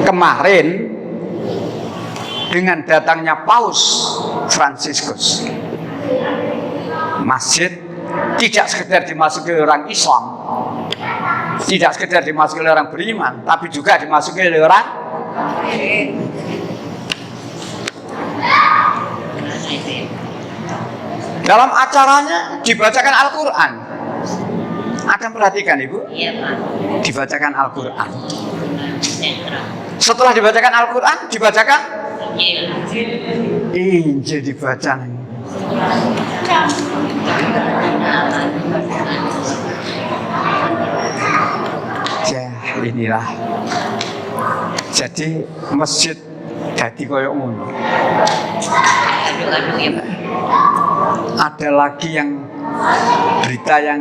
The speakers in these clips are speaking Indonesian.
kemarin dengan datangnya Paus Fransiskus, masjid tidak sekedar dimasuki oleh orang Islam, tidak sekedar dimasuki oleh orang beriman, tapi juga dimasuki oleh orang dalam acaranya dibacakan Al-Quran. Ada perhatikan Ibu? Iya, Pak. Dibacakan Al-Quran. Setelah dibacakan Al-Quran, dibacakan Injil dibaca. Ya, inilah. Jadi masjid jadi koyo ngono. Aduh, ya, Pak. Ada lagi yang berita yang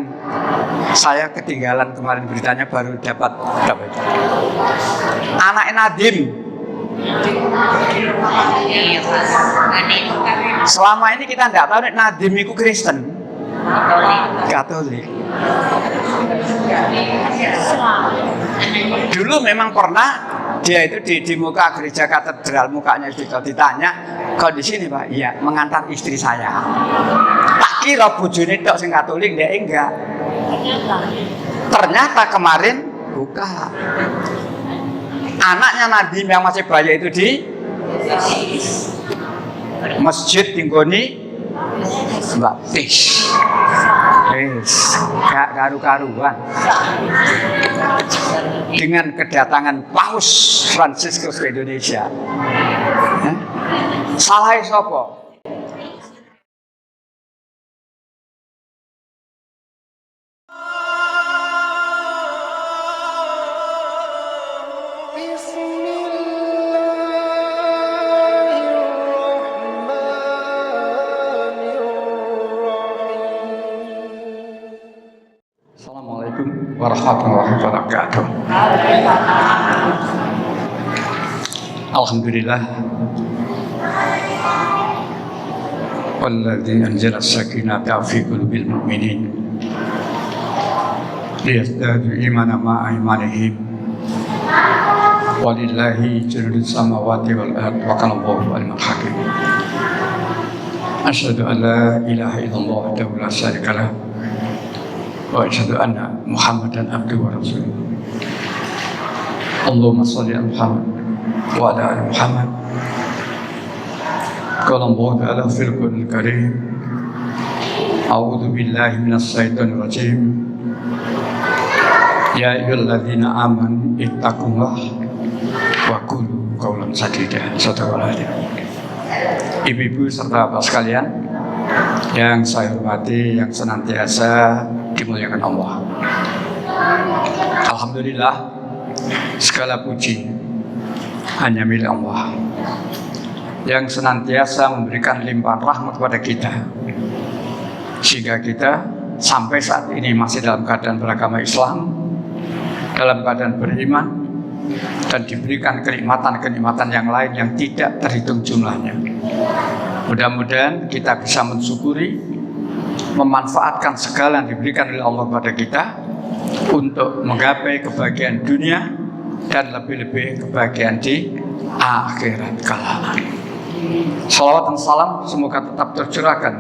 saya ketinggalan kemarin, beritanya baru dapat anak Nadim. Iya, Pak. Nadim. Selama ini kita tidak tahu Nadim itu Kristen, Katolik. Dulu memang pernah dia itu di muka gereja katedral, mukanya ditanya, kalau di sini Pak, iya mengantar istri saya. Tak kira bojone tok sing Katolik, dia enggak. Ternyata kemarin buka. Anaknya Nadim yang masih bayi itu di masjid tinggoni baptis. Gak karu-karuan. Dengan kedatangan Paus Fransiskus ke Indonesia. Salah sapa? Assalamualaikum warahmatullahi wabarakatuh. Alhamdulillah. Walladzi anzala as-sakinata fi qulubil mu'minin liyazdadu imanan ma'a imanihim. Walillahi junudus samawati wal ardi wa kana Allahu aliman hakim. Asyhadu an la ilaha illallah wahdahu la syarika lahu wa asyhadu anna Muhammadan abduhu wa rasuluh. Allahumma shalli ala Muhammad wa ala ali Muhammad. Qala Allah ta'ala fil Qur'anil Karim, a'udzu billahi minasy syaithanir rajim. Ya ayyuhalladzina amanu ittaqullaha wa qulu qawlan sadida. Sadaqallahu. Ibu-ibu serta bapak sekalian yang saya hormati, yang senantiasa dimuliakan Allah. Alhamdulillah, segala puji hanya milik Allah yang senantiasa memberikan limpahan rahmat kepada kita, sehingga kita sampai saat ini masih dalam keadaan beragama Islam, dalam keadaan beriman, dan diberikan kenikmatan-kenikmatan yang lain yang tidak terhitung jumlahnya. Mudah-mudahan kita bisa mensyukuri, memanfaatkan segala yang diberikan oleh Allah kepada kita untuk menggapai kebahagiaan dunia dan lebih-lebih kebahagiaan di akhirat kelak. Salawat dan salam semoga tetap tercurahkan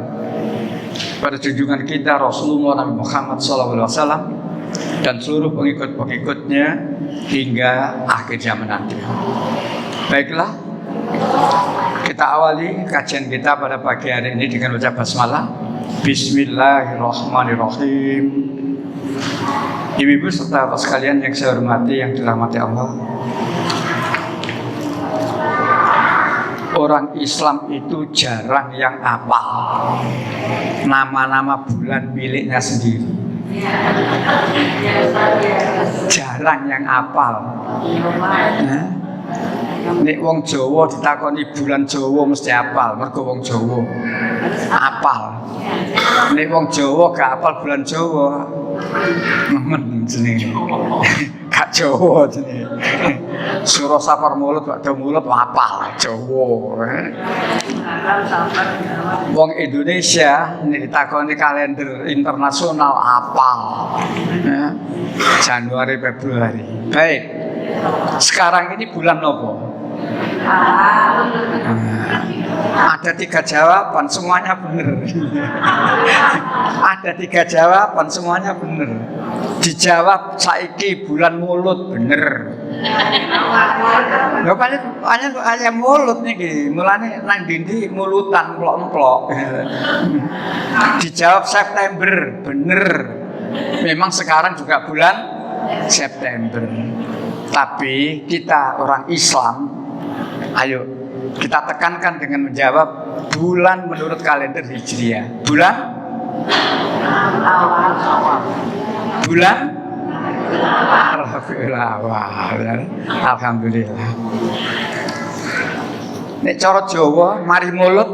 pada junjungan kita Rasulullah Nabi Muhammad SAW dan seluruh pengikut-pengikutnya hingga akhir zaman nanti. Baiklah, kita awali kajian kita pada pagi hari ini dengan ucap basmalah. Bismillahirrahmanirrahim. Ibu-ibu serta bapak sekalian yang saya hormati, yang dirahmati Allah, orang Islam itu jarang yang hafal nama-nama bulan miliknya sendiri. Jarang yang hafal. Nek wong Jawa ditakoni bulan Jawa mesti hafal, mergo wong Jawa hafal. Nek wong Jawa gak hafal bulan Jawa, nemen jenenge. Gak Jawa jenenge. Surah Safar Maulud Ba'da Maulud hafal Jawa. Wong Indonesia nek ditakoni kalender internasional hafal. Januari Februari. Baik. Sekarang ini bulan nopo? Ada 3 jawaban, semuanya benar. Ada 3 jawaban, semuanya benar. Dijawab saiki bulan Mulut, bener. Lho hanya mulut niki, mulane nang dindi mulutan plok-plok. Dijawab September, bener. Memang sekarang juga bulan September. Tapi kita orang Islam, ayo kita tekankan dengan menjawab bulan menurut kalender Hijriah. Bulan Rabiul Awal. Alhamdulillah. Nek cara Jawa mari mulut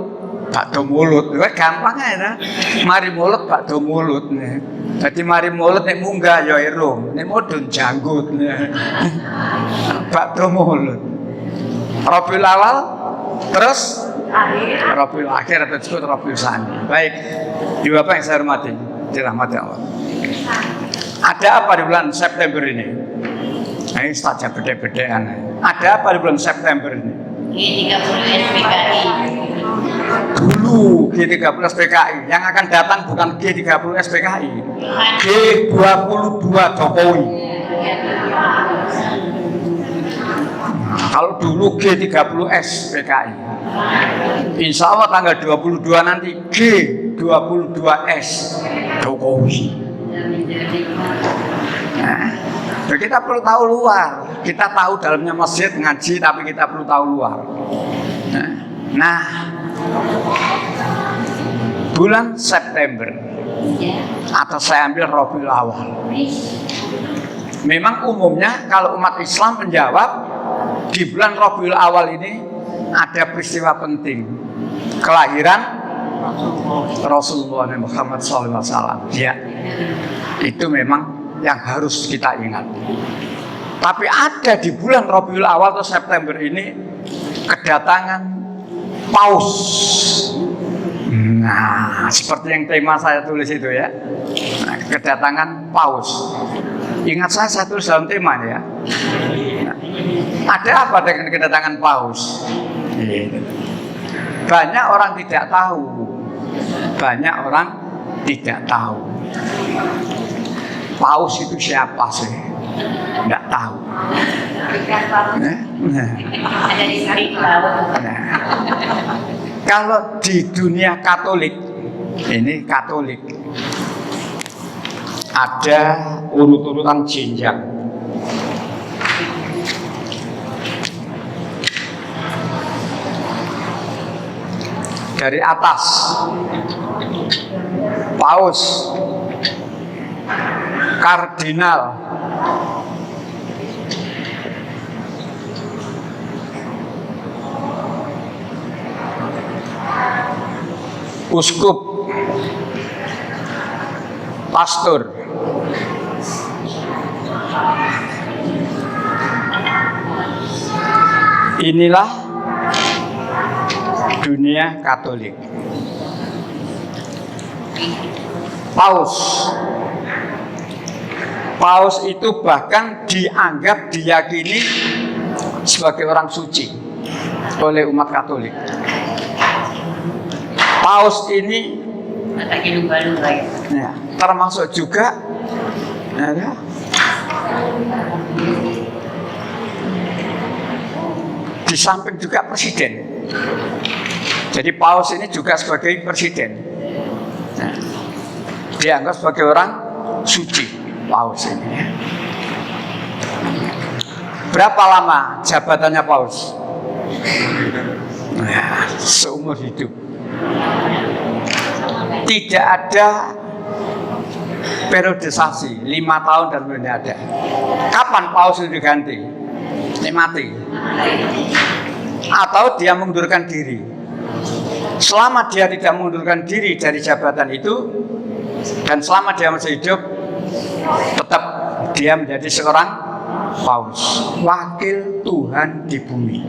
bakdo mulut. Wah gampang ae. Mari mulut bakdo mulut. Jadi mari mulut nek munggah ya irung, nek mudhun janggut. Bakdo mulut. Rabiul Awal terus Rabiul Akhir atau disebut Rabiul Tsani. Baik, Ibu Bapak yang saya hormati, dirahmati Allah. Ada apa di bulan September ini? Nah, ini saja beda-bedaan. Ada apa di bulan September ini? G30 SPKI. Dulu G30 SPKI, yang akan datang bukan G30 SPKI, G22 Jokowi. Kalau dulu G30S PKI, insya Allah tanggal 22 nanti G22S Jokowi. Nah, kita perlu tahu luar. Kita tahu dalamnya masjid ngaji, tapi kita perlu tahu luar. Nah, bulan September atau saya ambil Rabiul Awal. Memang umumnya kalau umat Islam menjawab di bulan Rabiul Awal ini ada peristiwa penting, kelahiran Rasulullah Muhammad SAW. Ya, itu memang yang harus kita ingat. Tapi ada di bulan Rabiul Awal atau September ini kedatangan Paus. Nah, seperti yang tema saya tulis itu ya. Nah, kedatangan Paus. Ingat saya tulis dalam tema ya. Nah, ada apa dengan kedatangan Paus? Banyak orang tidak tahu. Banyak orang tidak tahu. Paus itu siapa sih? Tidak tahu. Kalau di dunia Katolik, ini Katolik, ada urut-urutan jenjang. Dari atas, Paus, Kardinal, Uskup, Pastor, inilah dunia Katolik. Paus. Paus itu bahkan dianggap, diyakini sebagai orang suci oleh umat Katolik. Paus ini ya, termasuk juga ya, di samping juga presiden. Jadi Paus ini juga sebagai presiden. Nah, dianggap sebagai orang suci. Paus ini. Berapa lama jabatannya Paus? Nah, seumur hidup. Tidak ada periodisasi 5 tahun dan tidak ada. Kapan Paus itu diganti? Ini mati. Atau dia mengundurkan diri. Selama dia tidak mengundurkan diri dari jabatan itu, dan selama dia masih hidup, tetap dia menjadi seorang Paus, wakil Tuhan di bumi.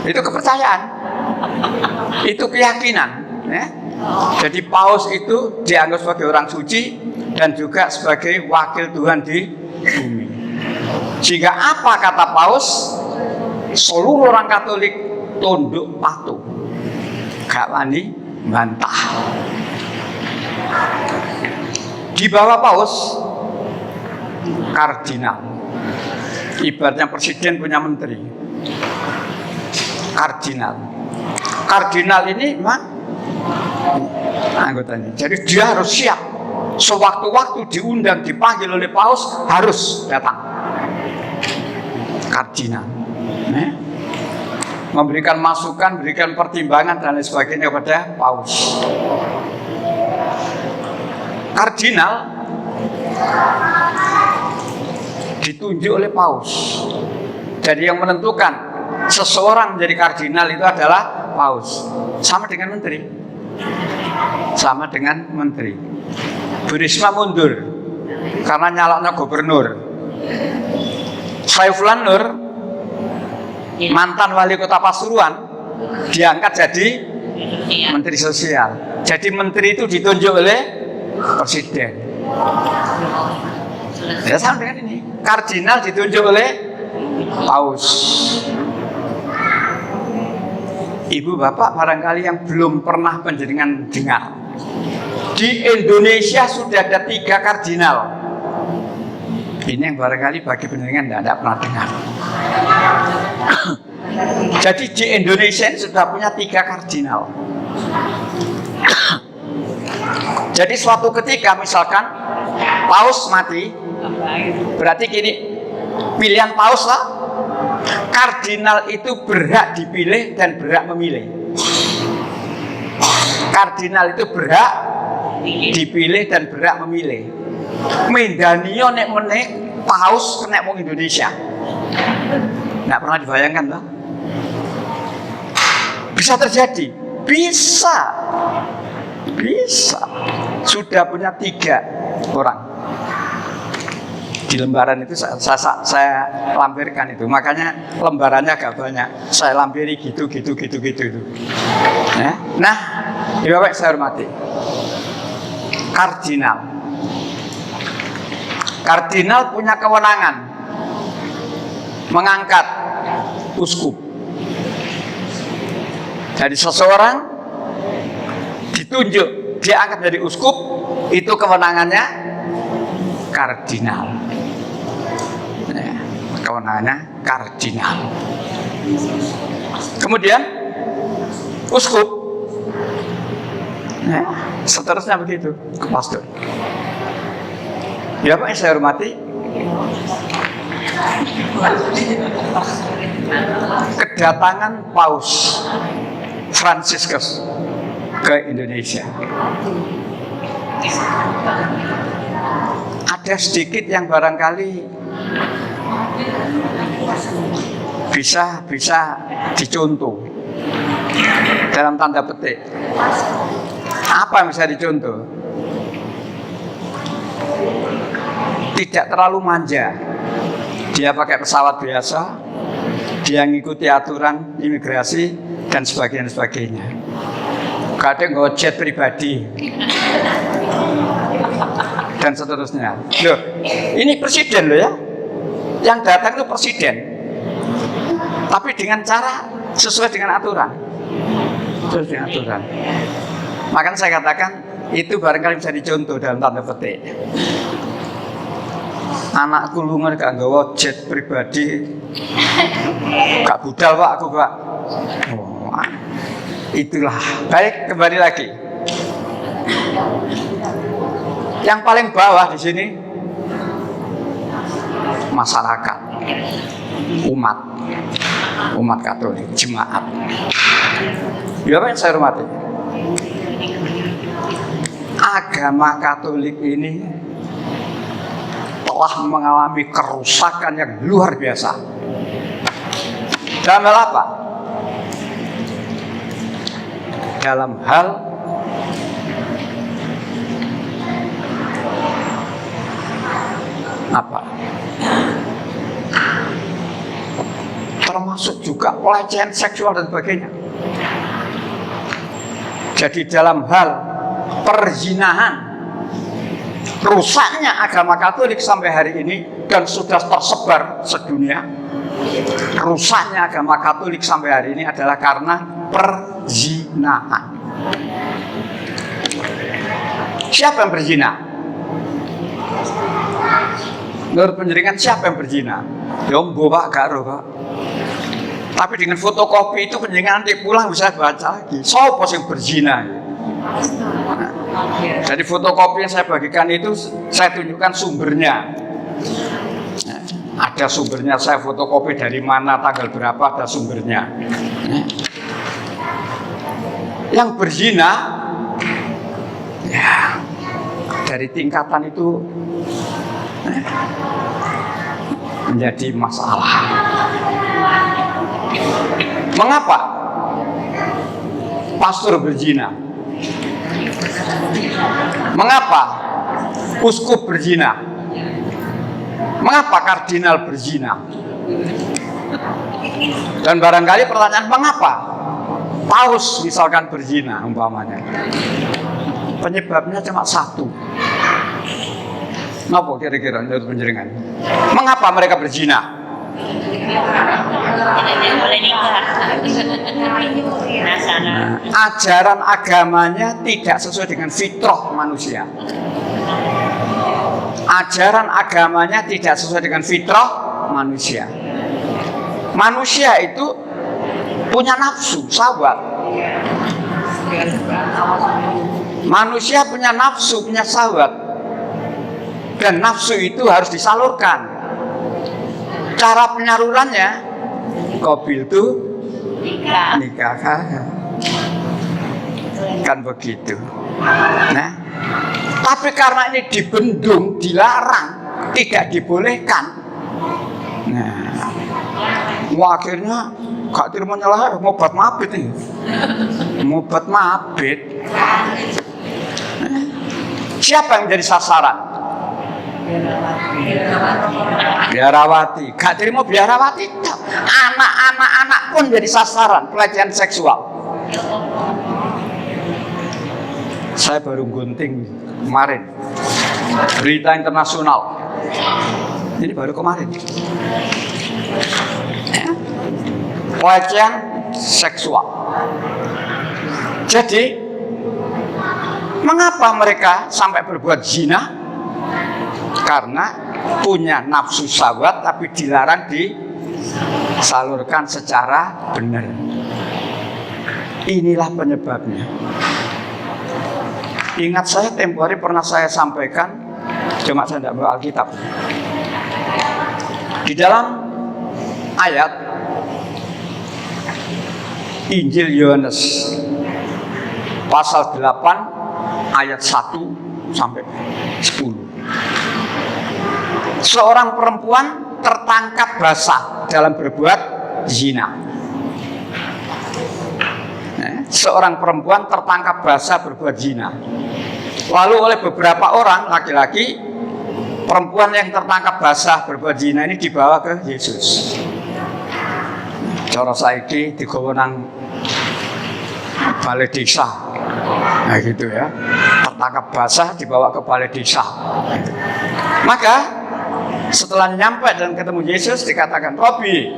Itu kepercayaan, itu keyakinan ya. Jadi Paus itu dianggap sebagai orang suci dan juga sebagai wakil Tuhan di bumi. Sehingga apa kata Paus? Seluruh orang Katolik tunduk patuh, gak wani bantah. Di bawah Paus, kardinal, ibaratnya presiden punya menteri. Kardinal ini memang anggotanya. Jadi dia harus siap. Sewaktu-waktu diundang, dipanggil oleh Paus, harus datang. Kardinal, memberikan masukan, memberikan pertimbangan dan lain sebagainya kepada Paus. Kardinal ditunjuk oleh Paus. Jadi yang menentukan seseorang menjadi kardinal itu adalah Paus. Sama dengan menteri. Bu Risma mundur karena nyalaknya gubernur. Saifullah Nur, mantan wali kota Pasuruan, diangkat jadi menteri sosial. Jadi menteri itu ditunjuk oleh presiden. Ya sama dengan ini. Kardinal ditunjuk oleh Paus. Ibu bapak barangkali yang belum pernah panjenengan dengar, di Indonesia sudah ada 3 kardinal. Ini yang barangkali bagi panjenengan tidak pernah dengar. Jadi di Indonesia ini sudah punya 3 kardinal. Jadi suatu ketika misalkan Paus mati, berarti gini, pilihan Paus lah, kardinal itu berhak dipilih dan berhak memilih. Kardinal itu berhak dipilih dan berhak memilih. Mendanio nek menek Paus kena wong Indonesia. Nggak pernah dibayangkan loh. Bisa terjadi, bisa. Sudah punya 3 orang. Di lembaran itu saya lampirkan itu. Makanya lembarannya agak banyak. Saya lampiri gitu. Nah, Bapak saya hormati. Kardinal punya kewenangan mengangkat uskup. Jadi seseorang ditunjuk, dia angkat dari uskup, itu kewenangannya kardinal. Kewenangannya kardinal. Kemudian uskup, seterusnya begitu, pastor. Ya Pak, saya hormati. Kedatangan Paus Fransiskus ke Indonesia, ada sedikit yang barangkali bisa dicontoh dalam tanda petik. Apa yang bisa dicontoh? Tidak terlalu manja. Dia pakai pesawat biasa, dia ngikuti aturan imigrasi dan sebagainya. Kadang nggak jet pribadi dan seterusnya. Loh, ini presiden loh ya. Yang datang itu presiden. Tapi dengan cara sesuai dengan aturan. Makanya saya katakan itu barangkali bisa dicontoh dalam tanda petik. Anakku lunga gak nggawa jet pribadi, gak budal Pak aku Pak. Itulah. Baik, kembali lagi. Yang paling bawah di sini masyarakat, umat Katolik, jemaat. Ya Pak, saya hormati. Agama Katolik ini telah mengalami kerusakan yang luar biasa. Dalam hal apa? Dalam hal apa? Termasuk juga pelecehan seksual dan sebagainya. Jadi dalam hal perzinahan rusaknya agama Katolik sampai hari ini dan sudah tersebar sedunia. Rusaknya agama Katolik sampai hari ini adalah karena perzinahan. Siapa yang berzina? Menurut penjaringan siapa yang berzina? Yombo Pak, gak roh Pak. Tapi dengan fotokopi itu penjaringan nanti pulang bisa baca lagi. Sopo yang berzina? Nah, jadi fotokopi yang saya bagikan itu saya tunjukkan sumbernya. Nah, ada sumbernya, saya fotokopi dari mana, tanggal berapa, ada sumbernya. Nah, yang berzina ya dari tingkatan itu menjadi masalah. Mengapa pastor berzina? Mengapa uskup berzina? Mengapa kardinal berzina? Dan barangkali pertanyaan mengapa paus misalkan berzina umpamanya? Penyebabnya cuma satu. Apa kira-kira menurut penjaringan? Mengapa mereka berzina? Tidak boleh nikah. Nah, ajaran agamanya tidak sesuai dengan fitrah manusia. Ajaran agamanya tidak sesuai dengan fitrah manusia. Manusia itu punya nafsu, syahwat. Manusia punya nafsu, punya syahwat. Dan nafsu itu harus disalurkan. Cara penyalurannya qabil tu nikah. Kan begitu. Nah, tapi karena ini dibendung, dilarang, tidak dibolehkan. Nah, akhirnya gak terima nyalah ngobat mabit ini. Ngobat mabit. Siapa yang menjadi sasaran? Biarawati. Gak terima biarawati. Anak-anak pun jadi sasaran pelecehan seksual. Saya baru gunting kemarin berita internasional. Ini baru kemarin. Pelecehan seksual. Jadi mengapa mereka sampai berbuat zina? Karena punya nafsu syahwat tapi dilarang disalurkan secara benar. Inilah penyebabnya. Ingat saya tempo hari pernah saya sampaikan, cuma saya tidak bawa Alkitab. Di dalam ayat Injil Yohanes pasal 8 ayat 1 sampai 10. Seorang perempuan tertangkap basah dalam berbuat zina. Seorang perempuan tertangkap basah berbuat zina. Lalu oleh beberapa orang laki-laki, perempuan yang tertangkap basah berbuat zina ini dibawa ke Yesus. Cara saiki digawa nang balai desa. Nah gitu ya. Tertangkap basah dibawa ke balai desa. Maka setelah nyampe dan ketemu Yesus dikatakan, Robi,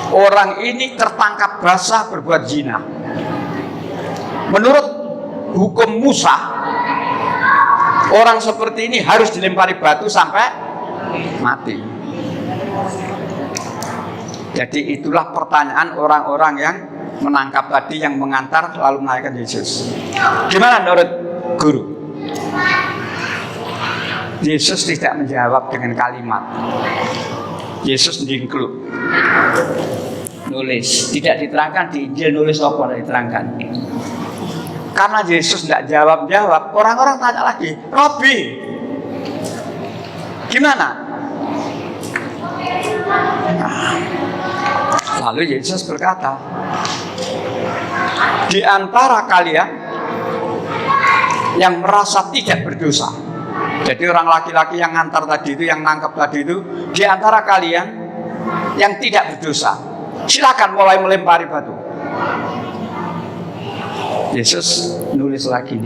orang ini tertangkap basah berbuat zina. Menurut hukum Musa, orang seperti ini harus dilempari batu sampai mati. Jadi itulah pertanyaan orang-orang yang menangkap tadi, yang mengantar lalu menaikkan Yesus. Gimana menurut guru? Yesus tidak menjawab dengan kalimat. Yesus jingkluk, nulis. Tidak diterangkan di Injil, nulis apa diterangkan. Karena Yesus tidak jawab-jawab, orang-orang tanya lagi, Robi, gimana? Nah, lalu Yesus berkata, di antara kalian yang merasa tidak berdosa. Jadi orang laki-laki yang ngantar tadi itu, yang nangkap tadi itu, di antara kalian yang tidak berdosa, silakan mulai melempari batu. Yesus nulis lagi.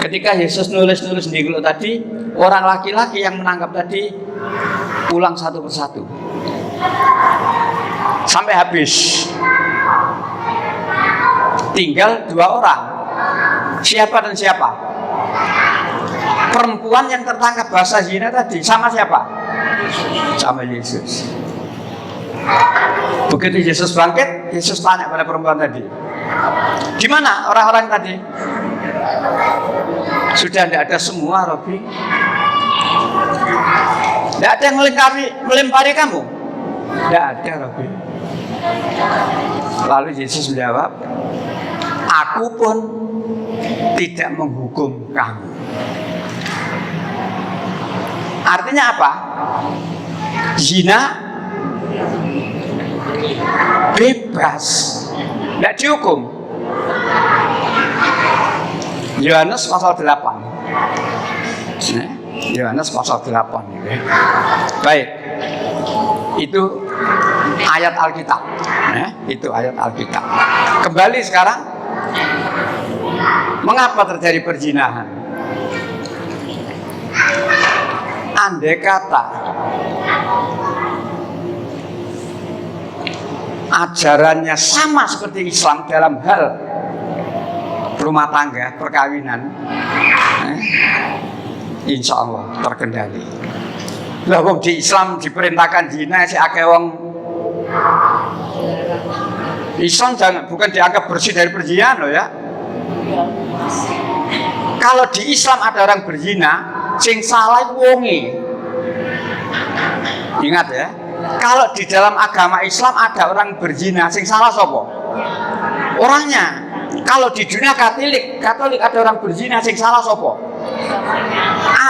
Ketika Yesus nulis di dulu tadi, orang laki-laki yang menangkap tadi pulang satu persatu sampai habis. Tinggal 2 orang. Siapa dan siapa? Perempuan yang tertangkap basah zina tadi sama siapa? Sama Yesus. Begitu Yesus bangkit, Yesus tanya pada perempuan tadi, di mana orang-orang tadi? Sudah tidak ada semua, Robi. Tidak ada yang melempari kamu? Tidak ada, Robi. Lalu Yesus menjawab, aku pun tidak menghukum kamu. Artinya apa? Zina bebas, tidak dihukum. Yohanes pasal 8. Yohanes pasal 8. Baik, itu ayat Alkitab. Itu ayat Alkitab. Kembali sekarang, mengapa terjadi perzinahan? Andai kata ajarannya sama seperti Islam dalam hal rumah tangga, perkawinan, insya Allah terkendali. Lah wong di Islam diperintahkan zina si akeh wong. Islam bukan dianggap bersih dari perzinahan loh ya. Kalau di Islam ada orang berzina, sing salah wonge. Ingat ya, kalau di dalam agama Islam ada orang berzina, sing salah sapa? Orangnya. Kalau di dunia Katolik ada orang berzina, sing salah sapa?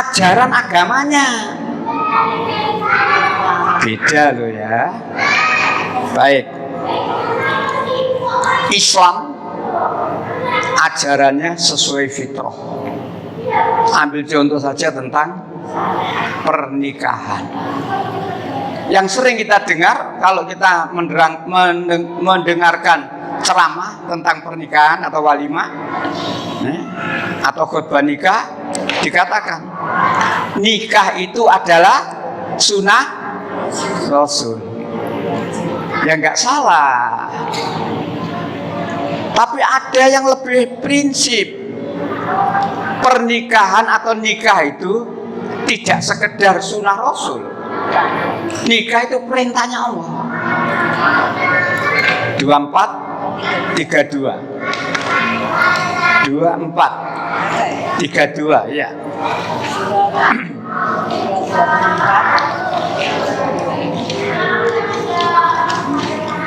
Ajaran agamanya. Beda loh ya. Baik. Islam ajarannya sesuai fitrah. Ambil contoh saja tentang pernikahan. Yang sering kita dengar kalau kita mendengarkan ceramah tentang pernikahan atau walimah atau khutbah nikah, dikatakan nikah itu adalah sunnah Rasul. Ya nggak salah, tapi ada yang lebih prinsip. Pernikahan atau nikah itu tidak sekedar sunnah Rasul. Nikah itu perintahnya Allah. 24:32 24:32 ya.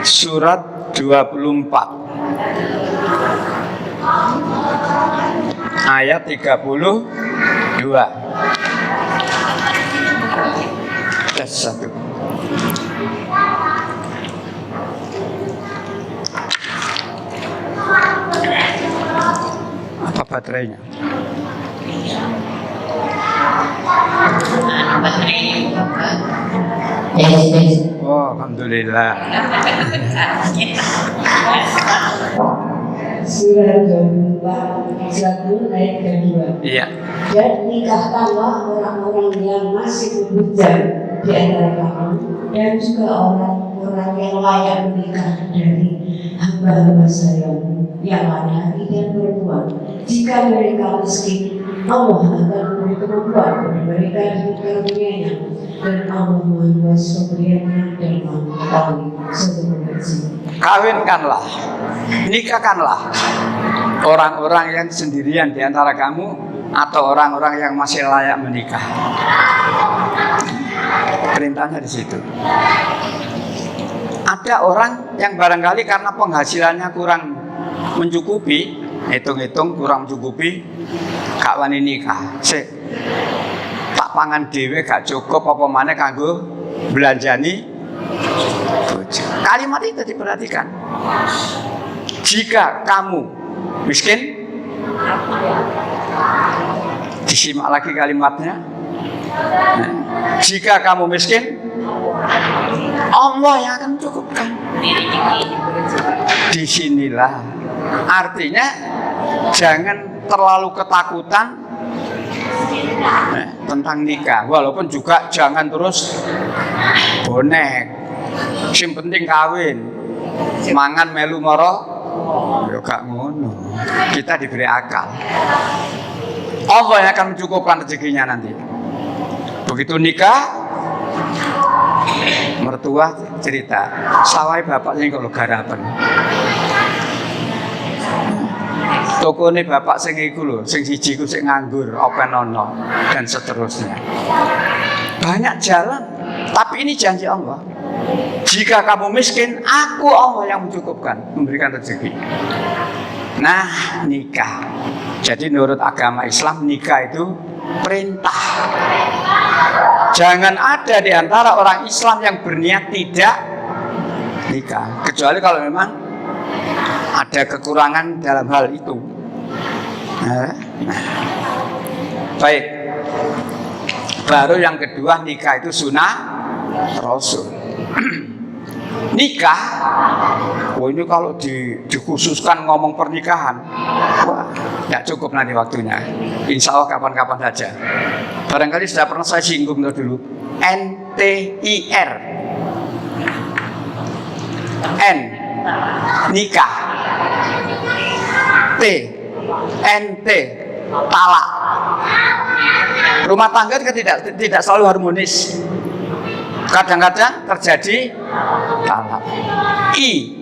Surat 24 ayat 32. Tes 1. Apa baterainya? Oh, alhamdulillah. Surah 24 ayat kedua. Iya. Dan nikahkanlah orang-orang yang masih bujang di antara kamu, dan juga orang-orang yang layak menikah dari hamba-hamba saya yang laki-laki dan perempuan. Jika mereka miskin, Allah akan memberi kemampuan bagi mereka dengan karunia-Nya, dan Allah Maha Luas pemberiannya dan Maha mengetahui segala sesuatu. Kawinkanlah, nikahkanlah orang-orang yang sendirian di antara kamu atau orang-orang yang masih layak menikah. Perintahnya di situ. Ada orang yang barangkali karena penghasilannya kurang mencukupi, hitung-hitung kurang mencukupi, gak wani nikah. Tak pangan dhewe gak cukup apa maneh kanggo belanjani bojo. Kalimat itu diperhatikan. Jika kamu miskin, disimak lagi kalimatnya. Jika kamu miskin, Allah yang akan cukupkan. Disinilah artinya jangan terlalu ketakutan tentang nikah. Walaupun juga jangan terus bonek, sing penting kawin, mangan melu moro, ya gak ngono. Kita diberi akal. Allah yang akan mencukupkan rezekinya nanti. Begitu nikah, mertua cerita, sawai bapaknya kalau garapan. Toko ini bapak sing iku lho, sing siji ku sing nganggur, open ono dan seterusnya. Banyak jalan, tapi ini janji Allah. Jika kamu miskin, aku Allah yang mencukupkan, memberikan rezeki. Nah, nikah. Jadi menurut agama Islam nikah itu perintah. Jangan ada di antara orang Islam yang berniat tidak nikah, kecuali kalau memang ada kekurangan dalam hal itu. Baik. Baru yang kedua, nikah itu sunnah Rasul. Nikah, ini kalau dikhususkan ngomong pernikahan, wah, nggak cukup nanti waktunya. Insya Allah kapan-kapan saja. Barangkali sudah pernah saya singgung dulu. NTIR, N nikah, T NT talak. Rumah tangga tidak selalu harmonis. Kadang-kadang terjadi talak. I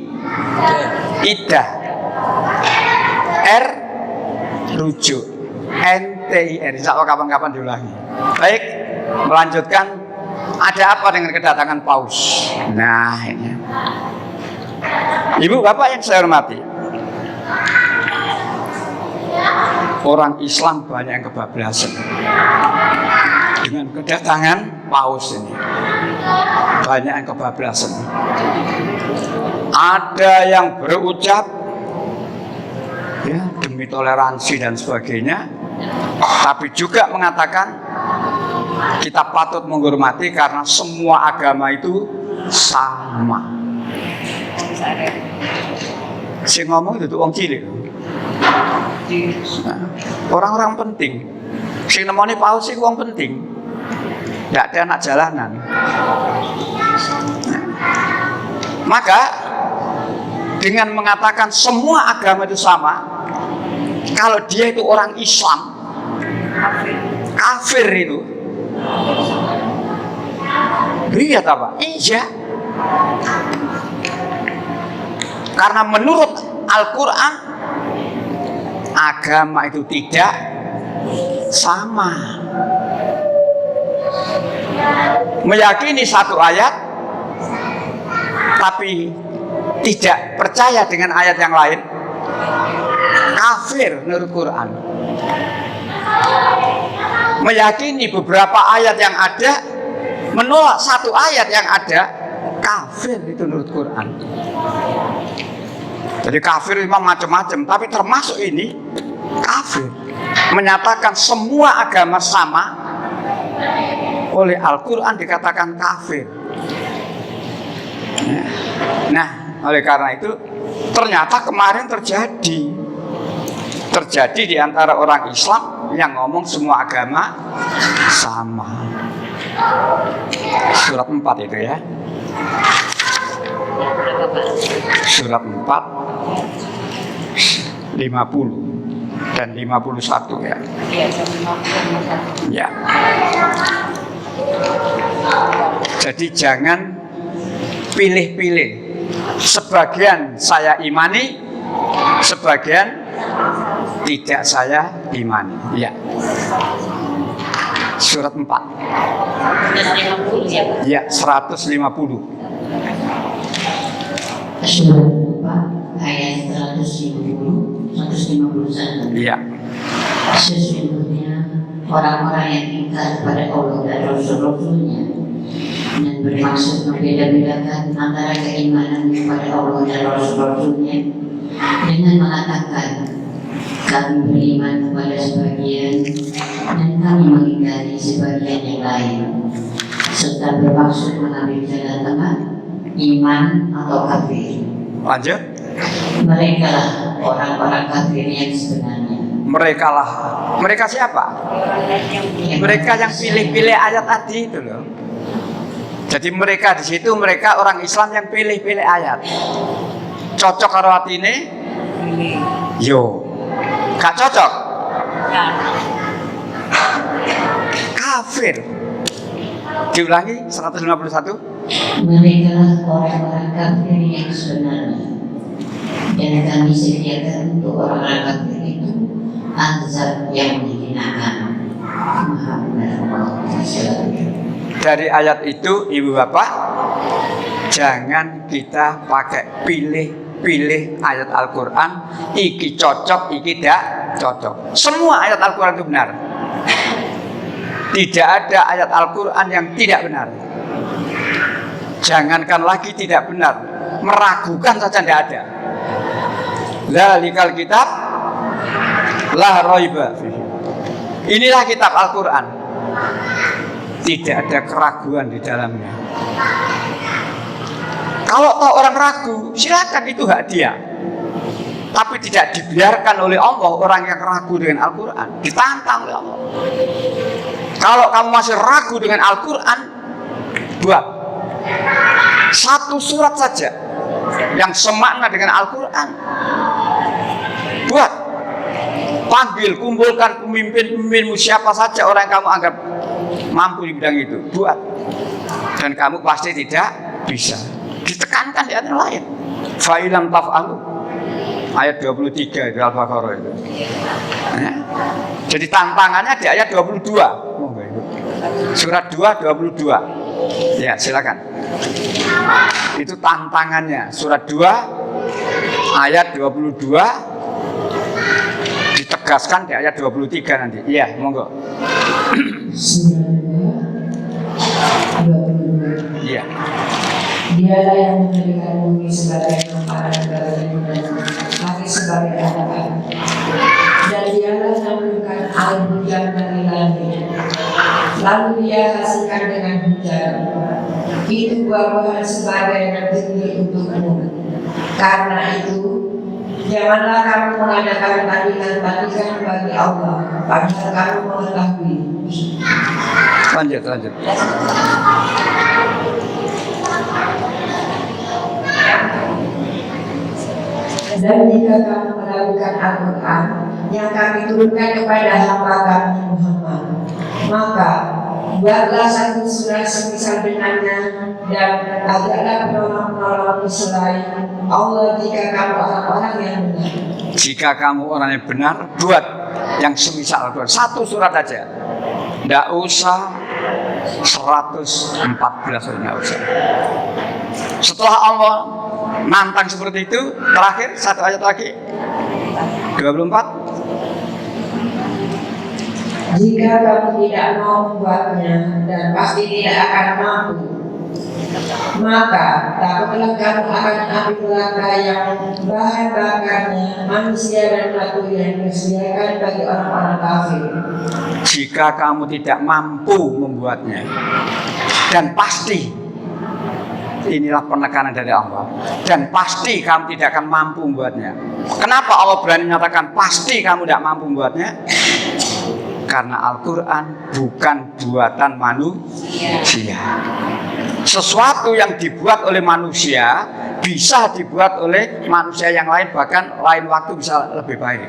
iddah, R rujuk, NTIR. Insya Allah kapan-kapan diulangi. Baik, melanjutkan. Ada apa dengan kedatangan paus? Nah, ini. Ibu bapak yang saya hormati, orang Islam banyak yang kebablasan dengan kedatangan paus ini. Banyak yang kebablasan. Ada yang berucap ya demi toleransi dan sebagainya, tapi juga mengatakan kita patut menghormati karena semua agama itu sama. Si ngomong itu orang cilik. Nah, orang-orang penting. Si nemoni paus itu orang penting. Tidak ada anak jalanan. Nah, maka dengan mengatakan semua agama itu sama, kalau dia itu orang Islam, kafir itu. Lihat apa? Iya. Karena menurut Al-Quran, agama itu tidak sama. Meyakini satu ayat, tapi tidak percaya dengan ayat yang lain, kafir menurut Quran. Meyakini beberapa ayat yang ada, menolak satu ayat yang ada, kafir itu menurut Quran. Jadi kafir memang macam-macam, tapi termasuk ini kafir. Menyatakan semua agama sama, oleh Al-Quran dikatakan kafir. Nah, oleh karena itu ternyata kemarin terjadi di antara orang Islam yang ngomong semua agama sama. Surat 4 itu ya. Surat 4 50 dan 51 ya. Ya. Jadi jangan pilih-pilih. Sebagian saya imani, sebagian tidak saya imani. Ya. Surat 4. Ya, 150. Surat 4 ayat 150 151. Ya. Sesungguhnya orang-orang yang ingkar pada Allah dan Rasul-Rasulnya dan bermaksud membeda-bedakan antara keimanan kepada Allah dan Rasul-Rasulnya dengan mengatakan kami beriman kepada sebagian dan kami mengingkari sebagian yang lain, serta bermaksud mengambil jalan tengah, iman atau kafir. Lanjut. Mereka lah orang-orang kafir yang sebenarnya. Mereka siapa? Mereka yang pilih-pilih ayat tadi itu loh. Jadi mereka di situ, mereka orang Islam yang pilih-pilih ayat. Cocok karo atine? Yo. Gak cocok? Kafir. Diulangi 151. Mereka lah orang-orang kafir yang sebenarnya, dan kami sediakan untuk orang-orang kafir itu azab yang menghinakan. Maha benar Allah. Dari ayat itu, ibu bapak, jangan kita pakai pilih ayat Al-Quran. Iki cocok, iki tidak cocok. Semua ayat Al-Quran itu benar. Tidak ada ayat Al-Quran yang tidak benar. Jangankan lagi tidak benar, meragukan saja tidak ada. Dzalikal kitab la raiba fihi. Inilah kitab Al-Quran. Tidak ada keraguan di dalamnya. Kalau tahu orang ragu, silakan, itu hak dia. Tapi tidak dibiarkan oleh Allah orang yang ragu dengan Al-Quran. Ditantang oleh Allah. Kalau kamu masih ragu dengan Al-Quran, buat satu surat saja yang semakna dengan Al-Quran. Buat, panggil, kumpulkan pemimpin-pemimpinmu, siapa saja orang yang kamu anggap mampu di bidang itu. Buat, dan kamu pasti tidak bisa. Ditekankan di ayat lain. Fa'ilam taf'alu, ayat 23 di Al-Baqarah itu. Ya. Jadi tantangannya di ayat 22. Surat 2, 22. Ya, silakan. Itu tantangannya. Surat 2 ayat 22 ditegaskan di ayat 23 nanti. Iya, monggo. Iya. Dialah yang menjadikan bumi sebagai tempat negara dan langit sebagai anak-anak. Dan dialah yang menurunkan air hujan dari langit. Lalu dia hasilkan dengan hujan. Itu buah-buahan sebagai rezeki untukmu. Karena itu, janganlah kamu mengadakan tandingan-tandingan bagi Allah, padahal kamu mengetahui. Lanjut. Dan jika kamu melakukan Al-Quran yang kami turunkan kepada hamba kami Muhammad, maka buatlah satu surat semisal dengannya dan agaklah penolong-penolong selain Allah jika kamu orang-orang yang benar. Jika kamu orang yang benar, buat yang semisal Al-Quran. Satu surat aja. Tidak usah 114, tidak usah. Setelah Allah nantang seperti itu, terakhir satu ayat lagi 24. Jika kamu tidak mau membuatnya dan pasti tidak akan mampu, maka takutlah kamu akan api neraka yang bahan bakarnya manusia dan batu yang disediakan bagi orang-orang kafir. Jika kamu tidak mampu membuatnya, dan pasti, inilah penekanan dari Allah, dan pasti kamu tidak akan mampu membuatnya. Kenapa Allah berani menyatakan pasti kamu tidak mampu membuatnya? Karena Al-Quran bukan buatan manusia. Sesuatu yang dibuat oleh manusia bisa dibuat oleh manusia yang lain, bahkan lain waktu bisa lebih baik.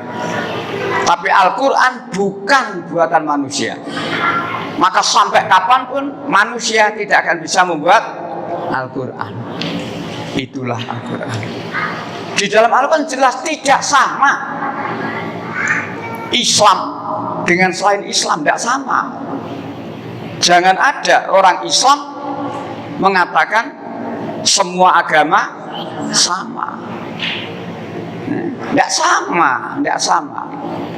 Tapi Al-Quran bukan buatan manusia. Maka sampai kapanpun manusia tidak akan bisa membuat Al-Quran. Itulah Al-Quran. Di dalam Al-Quran jelas tidak sama. Islam dengan selain Islam tidak sama. Jangan ada orang Islam mengatakan semua agama sama. Tidak sama.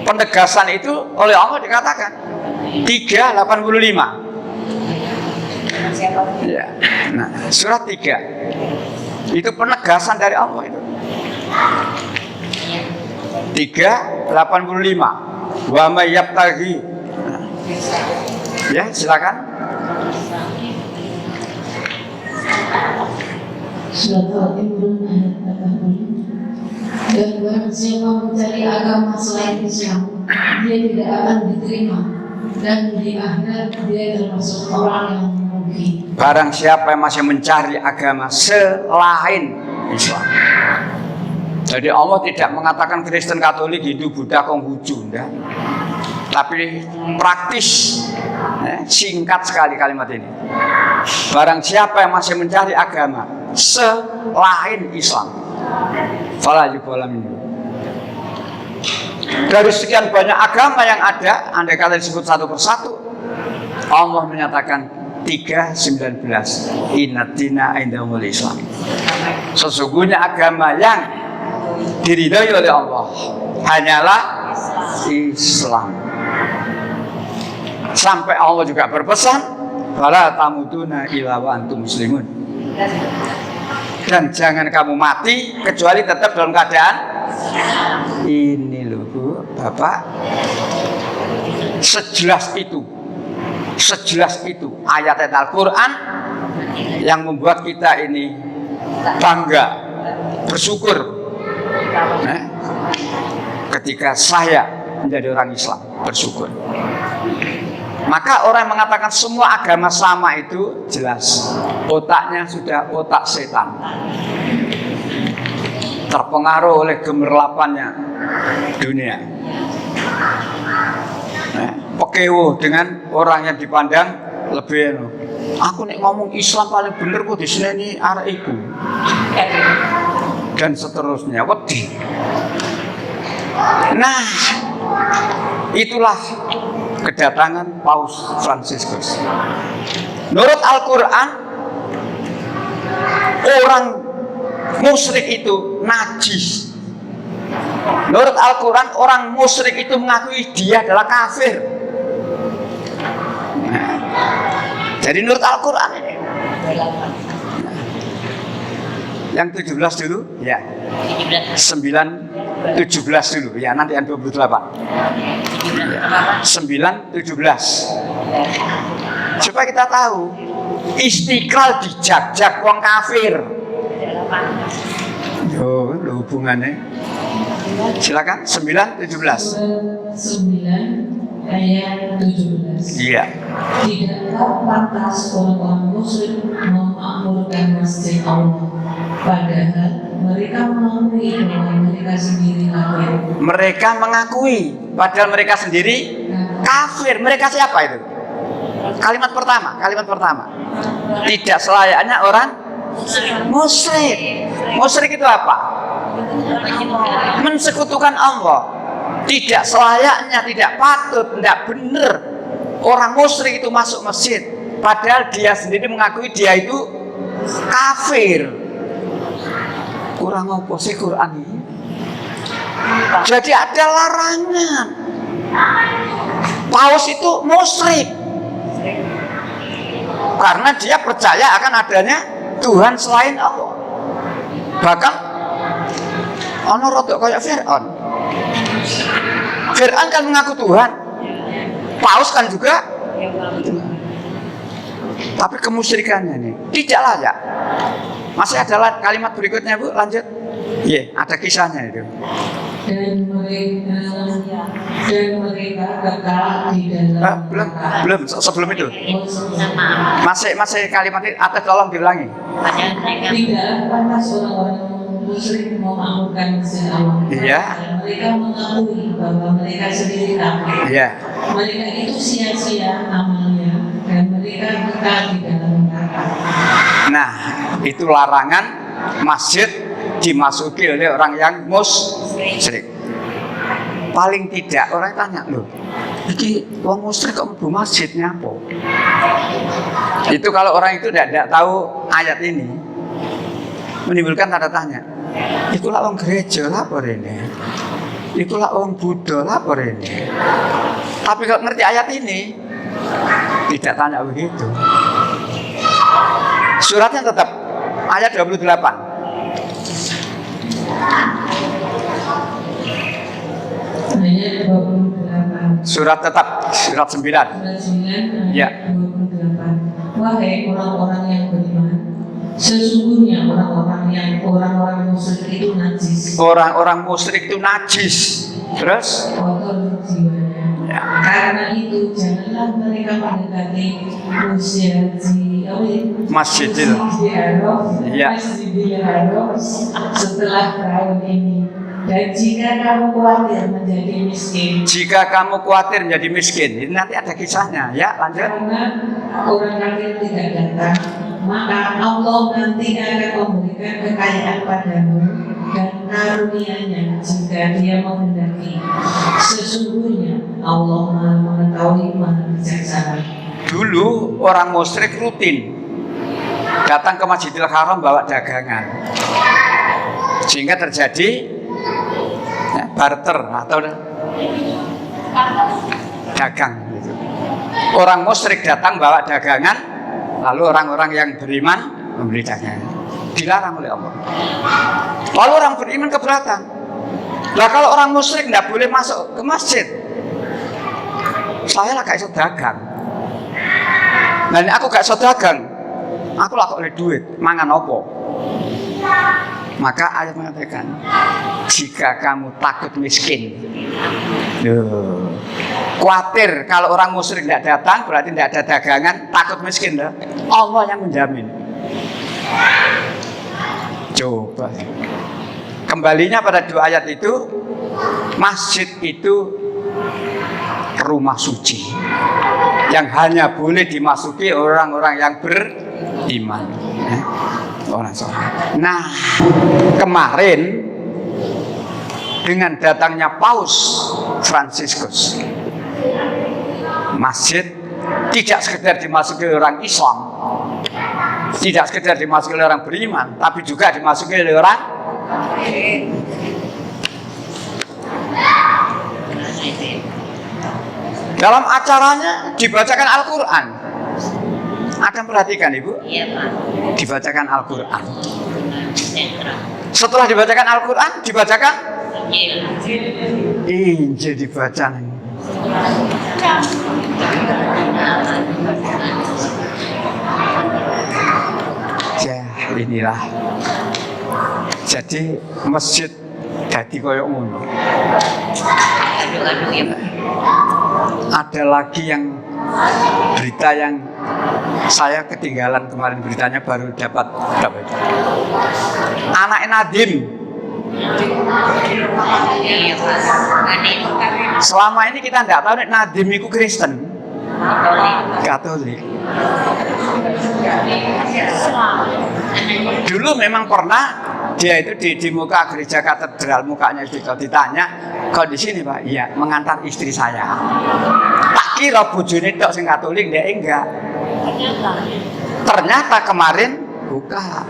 Penegasan itu oleh Allah dikatakan 3:85. Ya. Nah, surat 3 itu penegasan dari Allah itu. 3:85. Wa may yabtaghi. Ya, silakan. Surat Al-Imran ayat 80. Dan barang siapa mencari agama selain Islam dia tidak akan diterima, dan di akhirat dia termasuk orang yang merugi. Barang siapa yang masih mencari agama selain Islam. Jadi Allah tidak mengatakan Kristen, Katolik, Hindu, Buddha, Konghucu, enggak. Tapi praktis, singkat sekali kalimat ini. Barang siapa yang masih mencari agama selain Islam, fala yuqbala minhu. Dari sekian banyak agama yang ada, andai kata disebut satu persatu, Allah menyatakan 3:19, Inna dina indahumul Islam. Sesungguhnya agama yang diridhai oleh Allah hanyalah Islam. Sampai Allah juga berpesan, wala tamutuna illa wa antum muslimun. Dan jangan kamu mati kecuali tetap dalam keadaan ini loh Bu, Bapak. Sejelas itu ayat-ayat Al-Quran yang membuat kita ini bangga, bersyukur ketika saya menjadi orang Islam, bersyukur. Maka orang yang mengatakan semua agama sama itu jelas otaknya sudah otak setan, terpengaruh oleh gemerlapannya dunia. Pekewo dengan orang yang dipandang lebih, aku nek ngomong Islam paling bener kok di sini ini arek iku, dan seterusnya. Wedi. Nah, itulah kedatangan Paus Fransiskus. Menurut Al-Quran, orang musyrik itu najis. Menurut Al-Quran, orang musyrik itu mengakui dia adalah kafir. Nah, jadi menurut Al-Quran ini. Yang 17 dulu, ya. 17 dulu, ya, nanti yang 28. 9-17. Supaya kita tahu Istiqlal dijak-jak wong kafir. Yo, hubungannya. Silakan 9-17. 9 ayat 17. Iya. Tidakkah pantas orang musyrik memakmurkan masjid Allah, padahal mereka mengakui bahwa mereka sendiri kafir. Mereka mengakui padahal mereka sendiri kafir. Mereka siapa itu? Kalimat pertama. Tidak selayaknya orang musyrik. Musyrik itu apa? Mensekutukan Allah. Tidak selayaknya, tidak patut, tidak benar orang musyrik itu masuk masjid, padahal dia sendiri mengakui dia itu kafir. Kurang apa sih Quran ini? Jadi ada larangan. Paus itu musyrik karena dia percaya akan adanya Tuhan selain Allah. Bahkan ono rodok kayak Fir'aun. Fir'aun kan mengaku Tuhan, Paus kan juga, tapi kemusyrikannya ini tidak layak. Masih ada kalimat berikutnya Bu, lanjut. Iya, ada kisahnya itu. Dan mereka kekal di dalam belum sebelum itu. Masih kalimat ini, atas tolong diulangi. Tidak pantas orang-orang musyrik memakmurkan masjid Allah. Iya. Mereka mengakui bahwa mereka sendiri kafir. Iya. Mereka itu sia-sia amalnya dan mereka kekal di dalam neraka. Nah, itu larangan masjid dimasuki oleh orang yang musyrik. Paling tidak orang tanya, loh, iki wong musyrik kok mlebu masjidnya apa? Itu kalau orang itu tidak tahu ayat ini, menimbulkan tanda tanya. Ikulah wong gereja lah apa ini? Ikulah wong Buddha lah apa ini? Tapi kalau ngerti ayat ini, tidak tanya begitu. Suratnya tetap ayat 28. Ayat 28. Surat tetap, surat 9. Surat 9 ayat Ya. 28. Wahai orang-orang yang beriman, Sesungguhnya orang-orang musyrik itu najis. Orang-orang musyrik itu najis. Terus? Kotor jiwanya. Ya. Karena itu janganlah mereka mendekati Masjidil Haram setelah tahun ini. Dan jika kamu khawatir menjadi miskin, ini nanti ada kisahnya. Ya, lanjut. karena orang kafir tidak datang, maka Allah nanti akan memberikan kekayaan padamu dan karunia-Nya jika Dia menghendaki. Sesungguhnya Allah Maha mengetahui, Maha bijaksana. Dulu orang musyrik rutin datang ke Masjidil Haram bawa dagangan, sehingga terjadi barter atau dagang gitu. Orang musyrik datang bawa dagangan, lalu orang-orang yang beriman membeli dagangan. Dilarang oleh Allah. Lalu orang beriman keberatan. Lah kalau orang musyrik tidak boleh masuk ke masjid, saya lah gak iso dagang. Nah ini aku gak iso dagang, aku lah kok oleh duit, mangan opo. Maka ayat mengatakan, jika kamu takut miskin, khawatir kalau orang musyrik tidak datang, berarti tidak ada dagangan, takut miskin, Allah yang menjamin. Coba kembalinya pada dua ayat itu, masjid itu rumah suci yang hanya boleh dimasuki orang-orang yang beriman, orang soleh. Nah, kemarin dengan datangnya Paus Fransiskus, masjid tidak sekedar dimasuki orang Islam, tidak sekedar dimasuki oleh orang beriman, tapi juga dimasuki oleh orang dalam acaranya dibacakan Al-Quran. Ada perhatikan Ibu? Iya Pak. Dibacakan Al-Quran. Setelah dibacakan Al-Quran, dibacakan Injil dibaca. Ya inilah. Jadi masjid jadi koyo ngono. Aduh ya Pak. Ada lagi yang berita yang saya ketinggalan kemarin, beritanya baru dapat berapa itu? Anak Nadim. Iya Pak. Nadim. Selama ini kita tidak tahu Nadim itu Kristen, Katolik. Dulu memang pernah dia itu di muka gereja katedral, mukanya itu ditanya, kondisi ini Pak, iya mengantar istri saya. Tak kira bojone tok sing Katolik, dia enggak. Ternyata kemarin buka.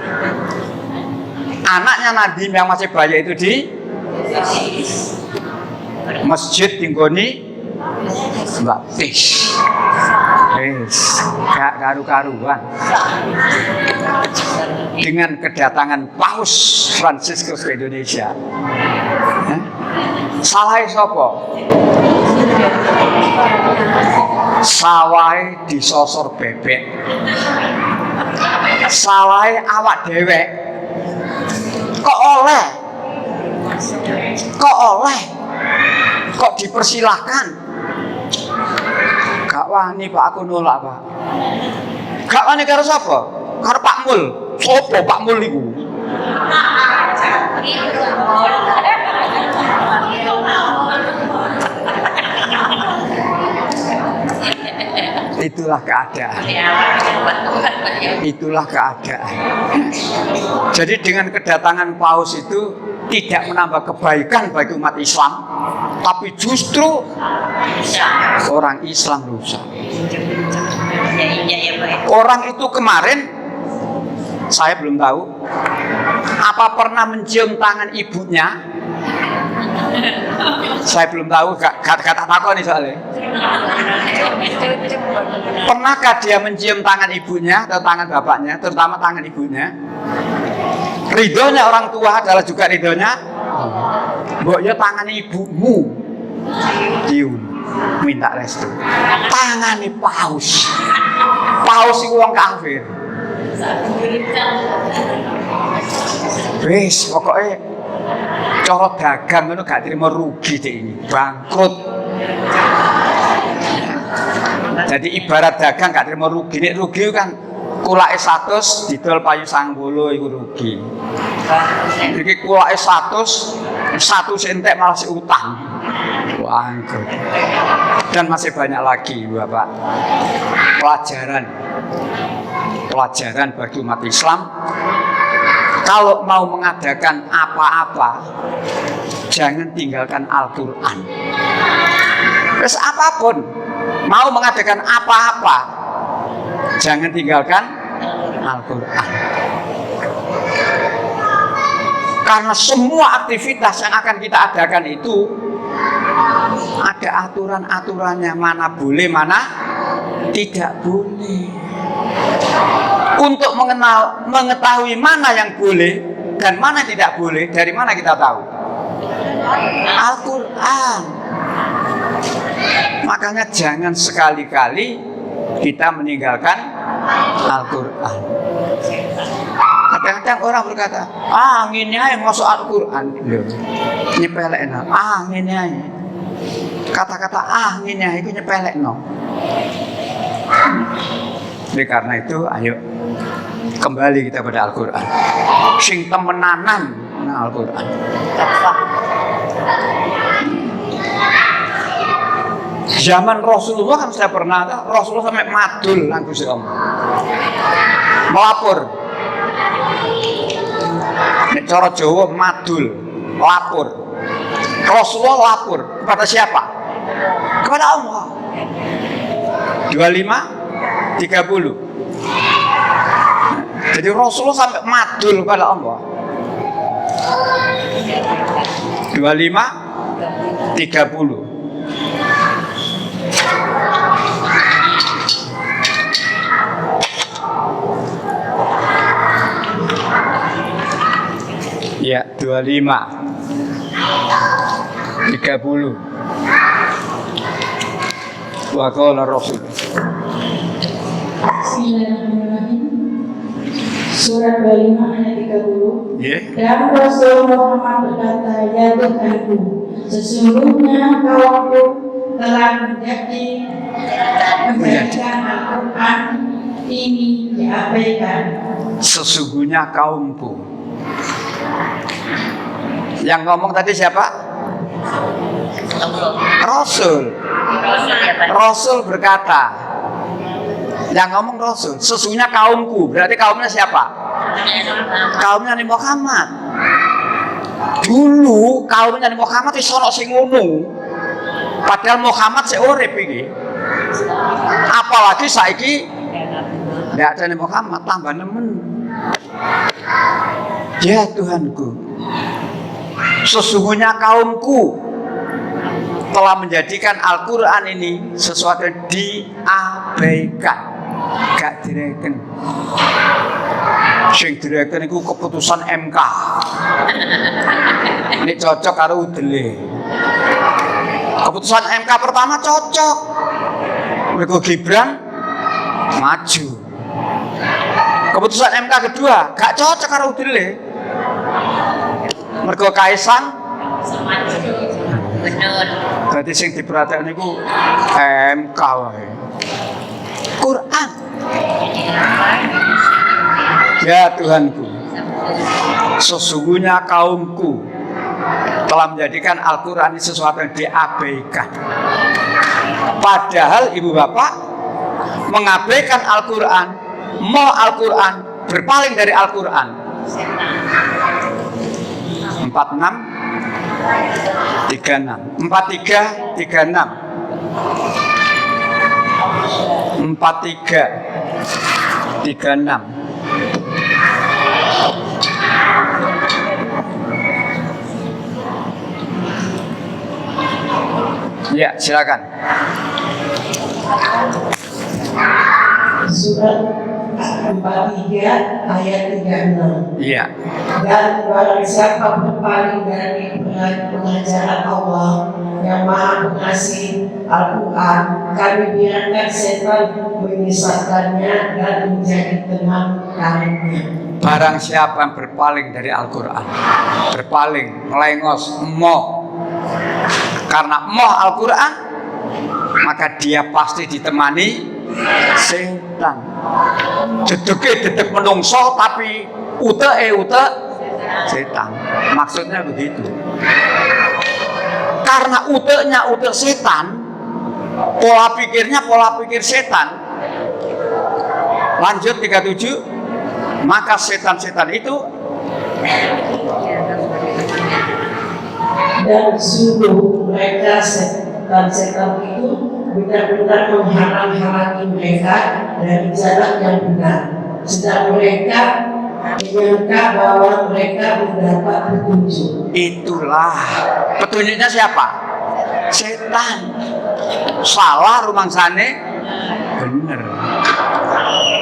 Anaknya Nadim yang masih bayi itu di masjid tinggoni baptis. Gak karu-karuan. Dengan kedatangan Paus Fransiskus ke Indonesia. Salahnya sapa? Salahnya disosor bebek. Salahnya awak dewek. Kok oleh? Kok dipersilahkan? Gak wani Pak, aku nolak Pak. Gak wani karo sapa? Karo Pak Mul. Sopo Pak Mul iku? Itulah keadaan. Itulah keadaan. Jadi dengan kedatangan Paus itu tidak menambah kebaikan bagi umat Islam, tapi justru orang Islam rusak. Orang itu kemarin saya belum tahu apa pernah mencium tangan ibunya. Saya belum tahu, kata takon nih soalnya. Pernahkah dia mencium tangan ibunya atau tangan bapaknya, terutama tangan ibunya? Ridhonya orang tua adalah juga ridhonya. Mbok ya tangan ibumu cium, minta restu. Tangane Paus. Paus itu orang kafir. Wis, pokoknya cara dagang itu gak terima rugi deh ini, bangkrut. Jadi ibarat dagang gak terima rugi, nek rugi kan kulake 100 didol payu 90 iku rugi. Iki kulake 100 entek malah si utang. Bangkrut. Dan masih banyak lagi Bapak. Pelajaran bagi umat Islam. Kalau mau mengadakan apa-apa, jangan tinggalkan Al-Quran. Terus apapun, mau mengadakan apa-apa, jangan tinggalkan Al-Quran. Karena semua aktivitas yang akan kita adakan itu ada aturan-aturannya, mana boleh, mana tidak boleh. Untuk mengetahui mana yang boleh dan mana tidak boleh, dari mana kita tahu? Al-Quran. Makanya jangan sekali-kali kita meninggalkan Al-Quran. Kadang-kadang orang berkata, nginnya yang masuk Al-Quran. Nyepelekno, nginnya. Kata-kata nginnya itu nyepelekno. Jadi karena itu, ayo kembali kita pada Al-Quran. Sing temenanan Al-Quran. Zaman Rasulullah kan saya pernah, Rasulullah sampai madul Gusti Allah. Melapor. Nek cara Jawa madul, lapor. Rasulullah lapor kepada siapa? Kepada Allah. 25, 30. Jadi Rasulullah sampai madul kepada Allah. 25, 30. Ya, 25, 30. Wa qala Rasul. Bismillahirrahmanirrahim. Surat 25 ayat 30. Dan Rasul Muhammad berkata, ya Tuhanku, sesungguhnya kaumku telah menjadikan Al-Quran ini diabaikan. Sesungguhnya kaumku. Yang ngomong tadi siapa? Rasul. Rasul berkata. Yang ngomong Rasul. Sesungguhnya kaumku. Berarti kaumnya siapa? Kaumnya Nabi Muhammad. Dulu kaumnya Nabi Muhammad itu sono sing ngono. Padahal Muhammad sik urip iki. Apalagi saiki ndak ada Nabi Muhammad, tambah nemen. Ya Tuhanku, sesungguhnya kaumku telah menjadikan Al-Quran ini sesuatu yang diabaikan, gak direken. Sing direken itu keputusan MK. Ini cocok karo udele. Keputusan MK pertama cocok. Mergo Gibran maju. Keputusan MK kedua gak cocok karo udele. Mergo Kaisang bener. berarti sing diperhatikan niku MK wae. Quran. Ya Tuhanku, sesungguhnya kaumku telah menjadikan Al-Quran ini sesuatu yang diabaikan. Padahal ibu bapak mengabaikan Al-Quran, mau Al-Quran berpaling dari Al-Quran. 46, 36, 43, 36, 43, 36. Ya, silakan. Surat 43 ayat 36. Iya. Dan barang siapa berpaling dari pengajaran Allah yang Maha Pengasih, Al-Quran, kami biarkan setan menyesatkannya dan menjadi teman karibnya. Barang siapa yang berpaling dari Al-Quran, berpaling, melengos, emoh, karena emoh Al-Quran, maka dia pasti ditemani setan. Dedek menungso tapi ute setan. Maksudnya begitu. Karena ute setan, pola pikirnya pola pikir setan. Lanjut 37. Maka setan-setan itu dan sungguh mereka setan-setan itu benar-benar menghalang-halangi mereka dari jalan yang benar, sedang mereka menyangka bahwa mereka mendapat petunjuk. Itulah petunjuknya siapa? Setan. Salah rumangsane bener.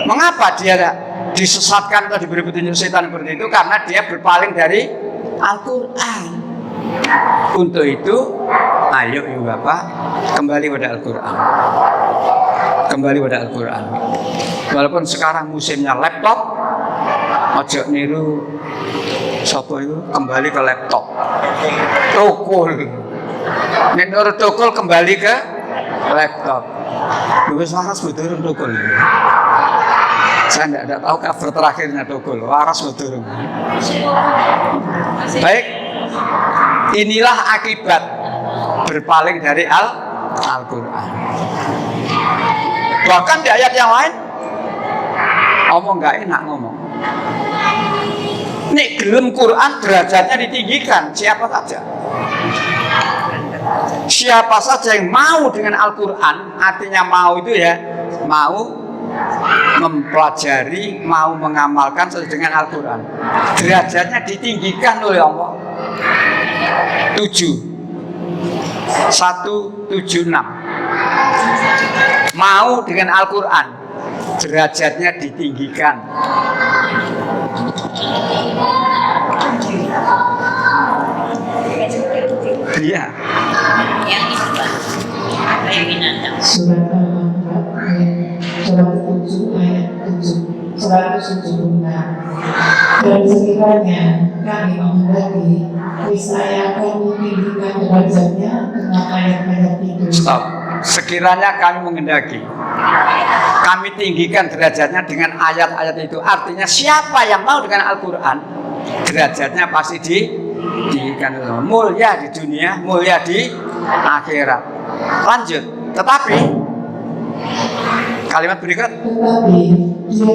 Mengapa dia disesatkan atau diberi petunjuk setan seperti itu? Karena dia berpaling dari Al-Quran. Untuk itu, ayo ibu bapak kembali pada Al-Quran. Kembali pada Al-Quran. Walaupun sekarang musimnya laptop, ojo niru sopo itu kembali ke laptop. Tukul. Menurut tukul kembali ke laptop. Wis waras betul tukul. Saya tidak tahu cover terakhirnya tukul. Waras betul. Baik. Inilah akibat berpaling dari Al-Quran. Bahkan di ayat yang lain ngomong nggak enak ngomong. Nek gelem Quran derajatnya ditinggikan siapa saja. Siapa saja yang mau dengan Al-Quran, artinya mau itu ya mau mempelajari, mau mengamalkan sesuai dengan Al-Quran, derajatnya ditinggikan oleh Allah. 176 mau dengan Al-Quran, derajatnya ditinggikan. Iya. Yang itu Pak, apa yang binatang? Surat Al-Baqarah surat 7 ayat 7 176. Dan sekiranya kami menghendaki, niscaya kami tinggikan derajatnya dengan ayat-ayat itu. Stop. Sekiranya kami menghendaki, kami tinggikan derajatnya dengan ayat-ayat itu. Artinya siapa yang mau dengan Al-Quran, derajatnya pasti ditinggikan. Mulia di dunia, mulia di akhirat. Lanjut. Tetapi kalimat berikut. Tetapi dia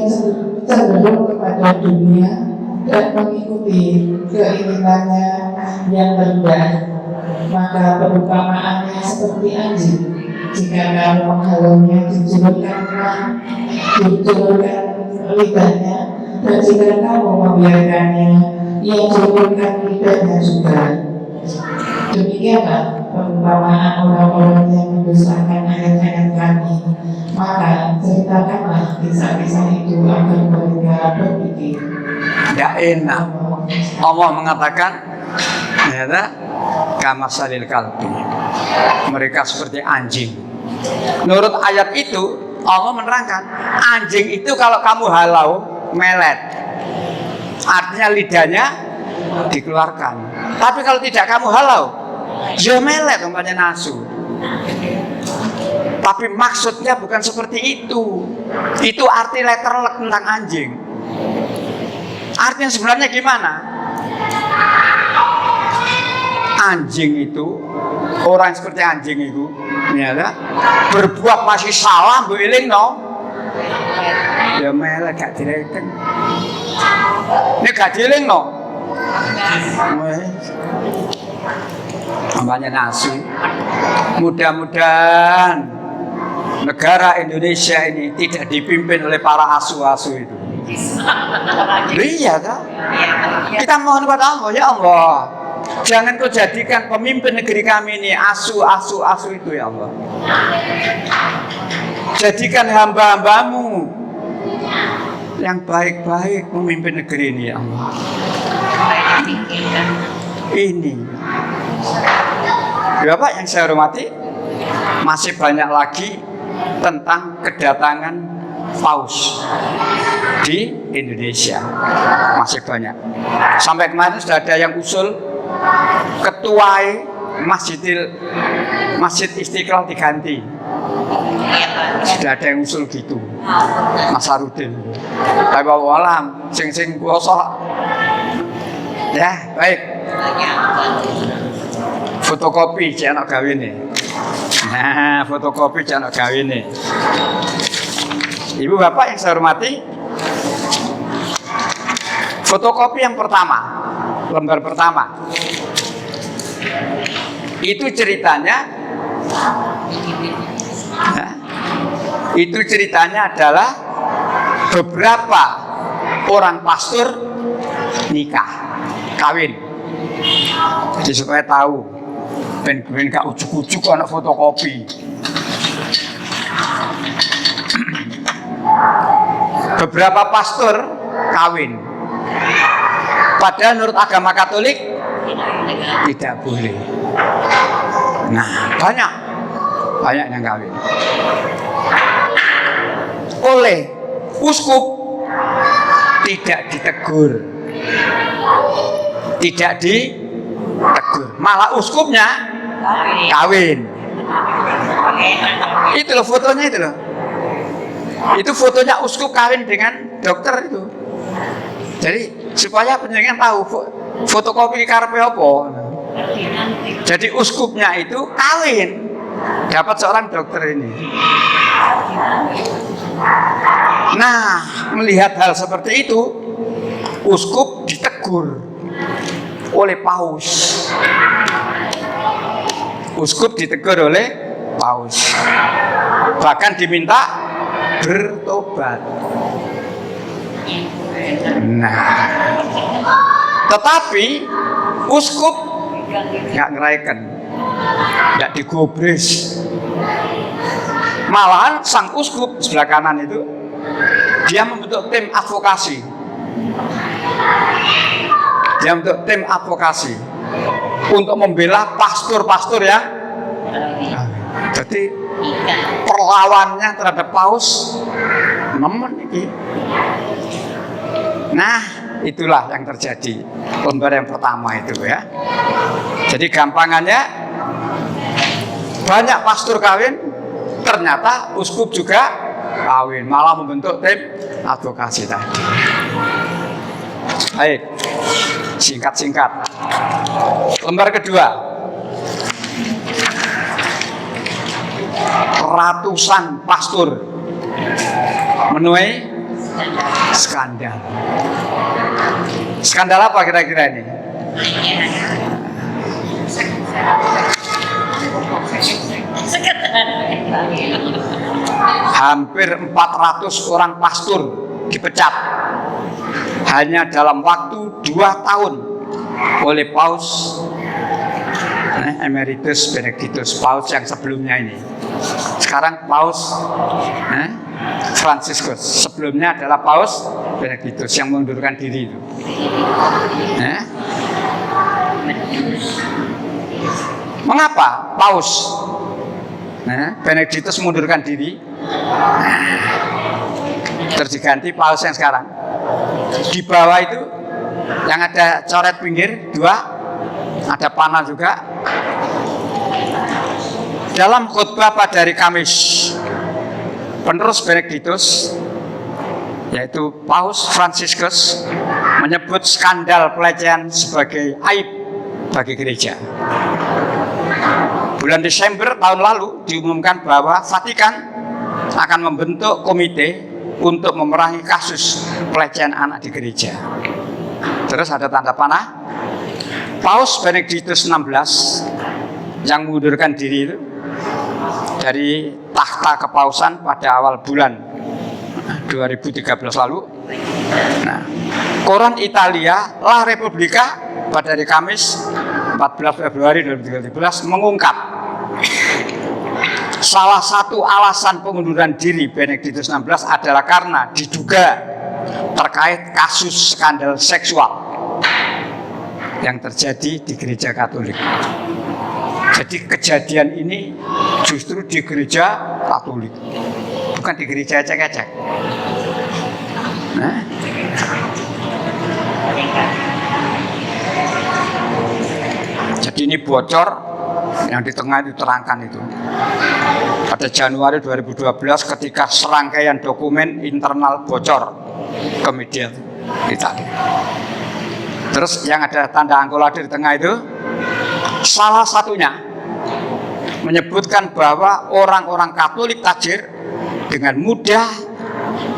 cenderung kepada dunia dan mengikuti keinginannya yang rendah, maka perumpamaannya seperti anjing. Jika kamu menghalaunya, dijulurkan lidahnya, dan jika kamu membiarkannya, ia julurkan lidahnya juga. Demikianlah perumpamaan orang-orang yang mendustakan ayat-ayat kami. Maka ceritakanlah kisah-kisah itu agar mereka berpikir. Tidak enak. Allah mengatakan, ya, kama salil kalbi. Mereka seperti anjing. Menurut ayat itu, Allah menerangkan, anjing itu kalau kamu halau, melet. Artinya lidahnya dikeluarkan. Tapi kalau tidak kamu halau, dia melet umpamanya nasu. Tapi maksudnya bukan seperti itu. Itu arti letterlek tentang anjing. Artinya sebenarnya gimana? Anjing itu, orang seperti anjing itu, ya, berbuat masih salah, beling no, ya melet gak direken. Ini gak diling no, namanya nasu. Mudah-mudahan negara Indonesia ini tidak dipimpin oleh para asu-asu itu. Iya kan? Kita mohon kepada Allah, ya Allah, jangan kau jadikan pemimpin negeri kami ini asu itu ya Allah. Jadikan hamba-hambamu yang baik-baik memimpin negeri ini ya Allah. Ini Bapak yang saya hormati, masih banyak lagi tentang kedatangan paus di Indonesia. Masih banyak. Sampai kemarin sudah ada yang usul ketua Masjid Istiqlal diganti. Sudah ada yang usul gitu, Mas Harudin. Tapi walam, sing kuasa. Ya, baik. Fotokopi jangan gawe nih. Nah, fotokopi jangan gawe nih. Ibu bapak yang saya hormati, fotokopi yang pertama, lembar pertama, itu ceritanya, adalah beberapa orang pastor nikah, kawin. Jadi supaya tahu, ben gak ujuk-ujuk anak fotokopi. Beberapa pastor kawin. Padahal menurut agama Katolik tidak boleh. Nah, banyak yang kawin. Oleh uskup tidak ditegur. Tidak ditegur. Malah uskupnya kawin. Itu loh fotonya itu loh. Itu fotonya uskup kawin dengan dokter itu. Jadi supaya penjenengan tahu fotokopi karepe apa. Jadi uskupnya itu kawin dapat seorang dokter ini. Nah, melihat hal seperti itu, uskup ditegur oleh paus. Uskup ditegur oleh paus. Bahkan diminta bertobat. Nah, tetapi uskup nggak ngeraikan, nggak digubris. Malahan sang uskup sebelah kanan itu dia membentuk tim advokasi. Dia membentuk tim advokasi untuk membela pastor-pastor yang jadi perlawannya terhadap paus nemen iki. Nah, itulah yang terjadi lembar yang pertama itu ya. Jadi gampangannya banyak pastor kawin, ternyata uskup juga kawin, malah membentuk tim advokasi tadi. Baik, singkat-singkat. Lembar kedua. Ratusan pastor menuai skandal. Skandal apa kira-kira ini? Hampir 400 orang pastor dipecat hanya dalam waktu 2 tahun oleh Paus Emeritus Benedictus, Paus yang sebelumnya ini. Sekarang Paus Franciscus, sebelumnya adalah Paus Benedictus yang mengundurkan diri itu. Mengapa Paus Benedictus mengundurkan diri? Terus diganti Paus yang sekarang. Di bawah itu yang ada coret pinggir 2, ada panah juga. Dalam khotbah pada hari Kamis, penerus Benedictus, yaitu Paus Franciscus, menyebut skandal pelecehan sebagai aib bagi gereja. Bulan Desember tahun lalu diumumkan bahwa Vatikan akan membentuk komite untuk memerangi kasus pelecehan anak di gereja. Terus ada tanda panah. Paus Benedictus 16 yang mengundurkan diri itu dari takhta kepausan pada awal bulan 2013 lalu. Nah, koran Italia La Repubblica pada hari Kamis 14 Februari 2013 mengungkap salah satu alasan pengunduran diri Benedictus 16 adalah karena diduga terkait kasus skandal seksual yang terjadi di gereja Katolik. Jadi kejadian ini justru di gereja Katolik, bukan di gereja ecek-ecek. Nah. Jadi ini bocor yang di tengah itu terangkan itu. Pada Januari 2012 ketika serangkaian dokumen internal bocor ke media Italia. Terus yang ada tanda angkolade di tengah itu, salah satunya menyebutkan bahwa orang-orang Katolik tajir dengan mudah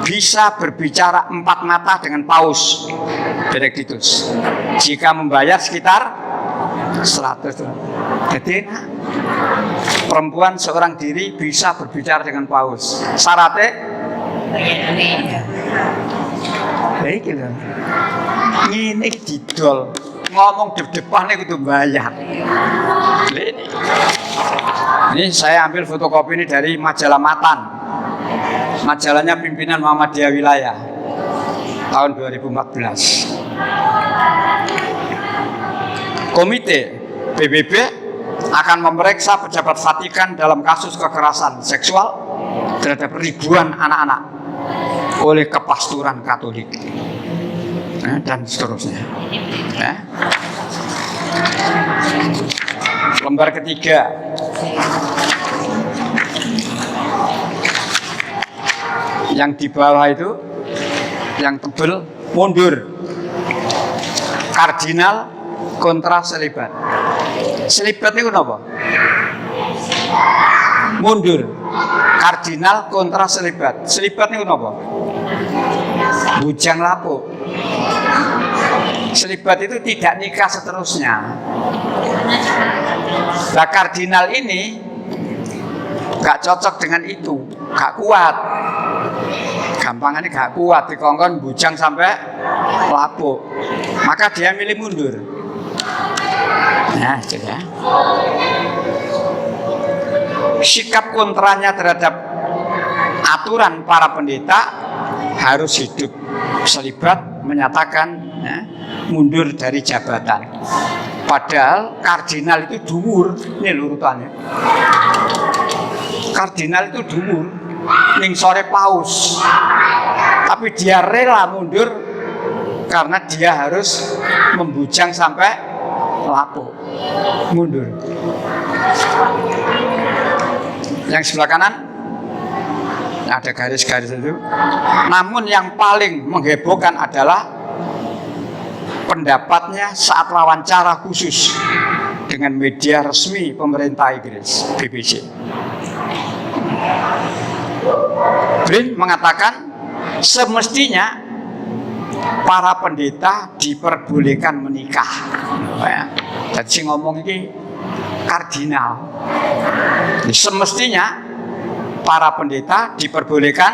bisa berbicara empat mata dengan Paus Benedictus jika membayar sekitar 100. Jadi perempuan seorang diri bisa berbicara dengan Paus. Syaratnya baik gitu. Ini didol ngomong di depannya itu bayar. Ini saya ambil fotokopi ini dari majalah Matan. Majalahnya pimpinan Muhammadiyah Wilayah tahun 2014. Komite PBB akan memeriksa pejabat Vatikan dalam kasus kekerasan seksual terhadap ribuan anak-anak oleh kepasturan Katolik, dan seterusnya. Lembar ketiga. Yang di bawah itu, yang tebel, mundur. Kardinal kontra selibat. Selibat itu apa? Mundur. Kardinal kontra selibat. Selibat itu apa? Bujang lapuk. Selibat itu tidak nikah seterusnya. Nah, kardinal ini gak cocok dengan itu, gak kuat. Gampangannya gak kuat, dikongkon bujang sampai lapuk. Maka dia milih mundur. Nah, gitu ya. Sikap kontranya terhadap aturan para pendeta harus hidup. Selibat menyatakan mundur dari jabatan. Padahal kardinal itu dhuwur, ini urutannya. Kardinal itu dhuwur, ning sore Paus. Tapi dia rela mundur karena dia harus membujang sampai lapuk. Mundur. Yang sebelah kanan ada garis-garis itu. Namun yang paling menghebohkan adalah pendapatnya saat wawancara khusus dengan media resmi pemerintah Inggris, BBC. Brin mengatakan semestinya para pendeta diperbolehkan menikah. Jadi si ngomong ini kardinal. Semestinya para pendeta diperbolehkan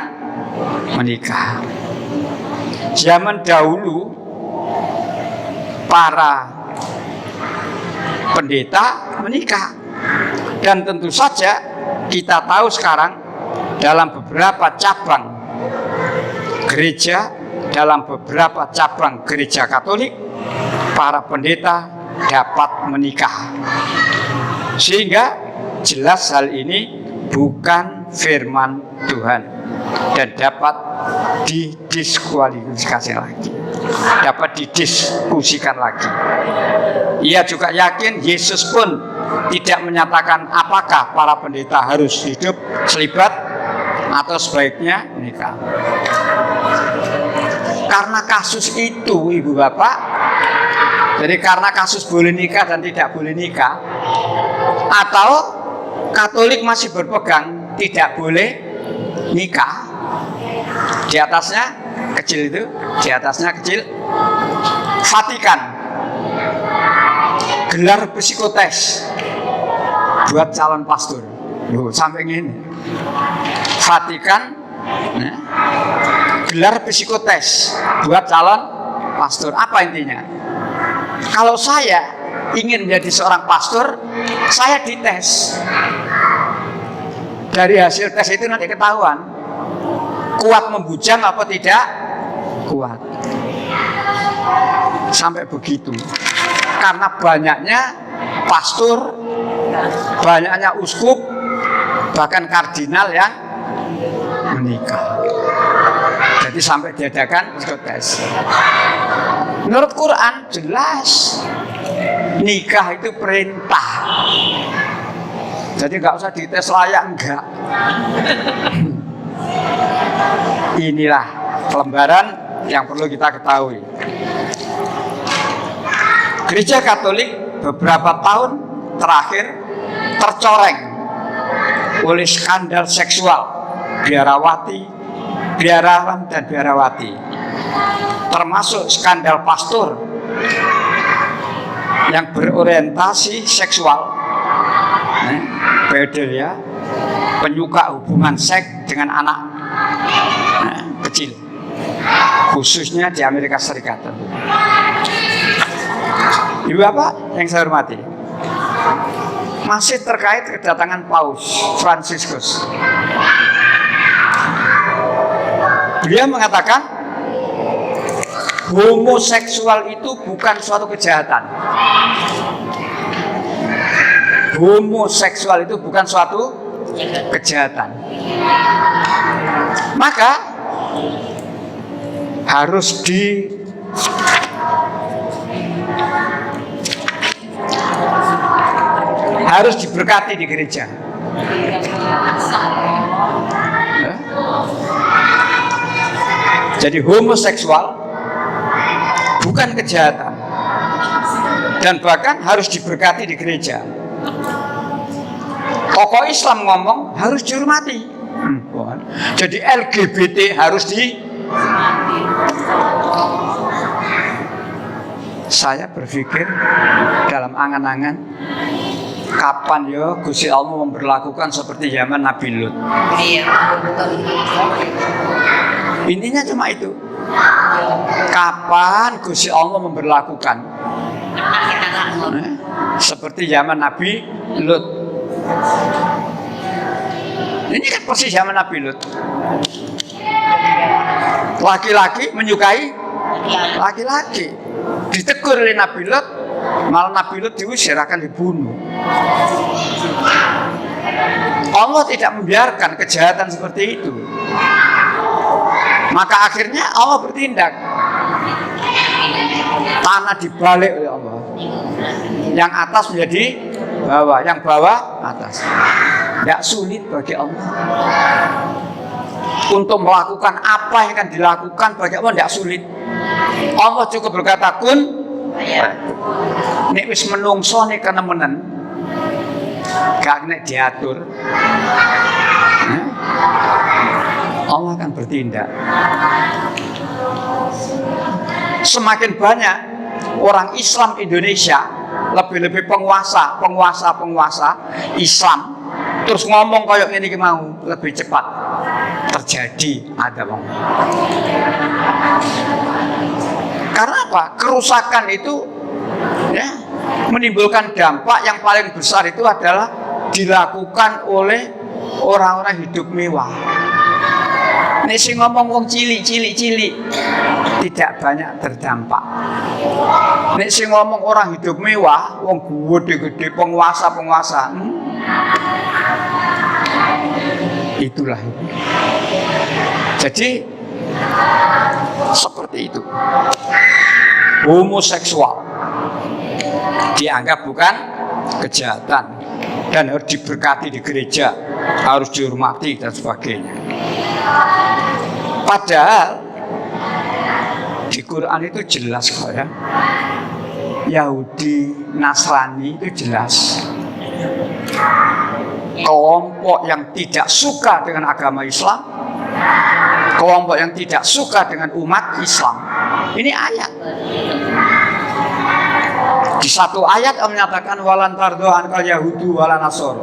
menikah. Zaman dahulu para pendeta menikah, dan tentu saja kita tahu sekarang dalam beberapa cabang gereja, dalam beberapa cabang gereja Katolik, para pendeta dapat menikah. Sehingga jelas hal ini bukan firman Tuhan dan dapat didiskualifikasi lagi, dapat didiskusikan lagi. Ia juga yakin Yesus pun tidak menyatakan apakah para pendeta harus hidup selibat atau sebaiknya menikah. Karena kasus itu, Ibu Bapak, jadi karena kasus boleh nikah dan tidak boleh nikah, atau Katolik masih berpegang tidak boleh nikah. Di atasnya kecil itu, di atasnya kecil, Vatikan gelar psikotes buat calon pastor. Loh, sampai ini Vatikan gelar psikotes buat calon pastor. Apa intinya? Kalau saya ingin menjadi seorang pastor, saya dites. Dari hasil tes itu nanti ketahuan kuat membujang apa tidak kuat. Sampai begitu. Karena banyaknya pastor Banyaknya uskup, bahkan kardinal yang menikah. Jadi sampai diadakan psikotes. Menurut Quran jelas nikah itu perintah. Jadi nggak usah dites layak, enggak. Inilah lembaran yang perlu kita ketahui. Gereja Katolik beberapa tahun terakhir tercoreng oleh skandal seksual biarawan dan biarawati, termasuk skandal pastor yang berorientasi seksual, pedel ya, penyuka hubungan seks dengan anak kecil, khususnya di Amerika Serikat. Ibu Bapak yang saya hormati, masih terkait kedatangan Paus Fransiskus. Beliau mengatakan homoseksual itu bukan suatu kejahatan. Homoseksual itu bukan suatu kejahatan. Maka harus diberkati di gereja. Jadi homoseksual bukan kejahatan dan bahkan harus diberkati di gereja. Tokoh Islam ngomong harus dihormati. Jadi LGBT harus Saya berpikir dalam angan-angan, kapan ya Gusti Allah memberlakukan seperti zaman Nabi Lut. Intinya cuma itu. Kapan Gusti Allah memberlakukan seperti zaman Nabi Lut. Ini kan persis zaman Nabi Lut. Laki-laki menyukai laki-laki, ditegur oleh Nabi Lut, malah Nabi Lut diusir, akan dibunuh. Allah tidak membiarkan kejahatan seperti itu. Maka akhirnya Allah bertindak. Tanah dibalik oleh Allah. Yang atas menjadi bawah, yang bawah atas. Tidak sulit bagi Allah untuk melakukan apa yang akan dilakukan bagi Allah, tidak sulit. Allah cukup berkata kun. Nek wis menungso nek kenemenen, gak nek diatur, Allah akan bertindak. Semakin banyak orang Islam Indonesia, lebih-lebih penguasa Islam, terus ngomong kayak ini mau, lebih cepat terjadi ada bang. Karena apa? Kerusakan itu ya, menimbulkan dampak yang paling besar itu adalah dilakukan oleh orang-orang hidup mewah. Nek sing ngomong wong cilik tidak banyak terdampak. Nek sing ngomong orang hidup mewah, wong gede-gede penguasa, itulah itu. Jadi seperti itu. Homoseksual dianggap bukan kejahatan dan harus diberkati di gereja, harus dihormati dan sebagainya. Padahal di Quran itu jelas kok ya. Yahudi, Nasrani itu jelas. Kelompok yang tidak suka dengan agama Islam, kelompok yang tidak suka dengan umat Islam. Ini ayat. Di satu ayat menyatakan walan tardo ankal Yahudu wala Nasoro.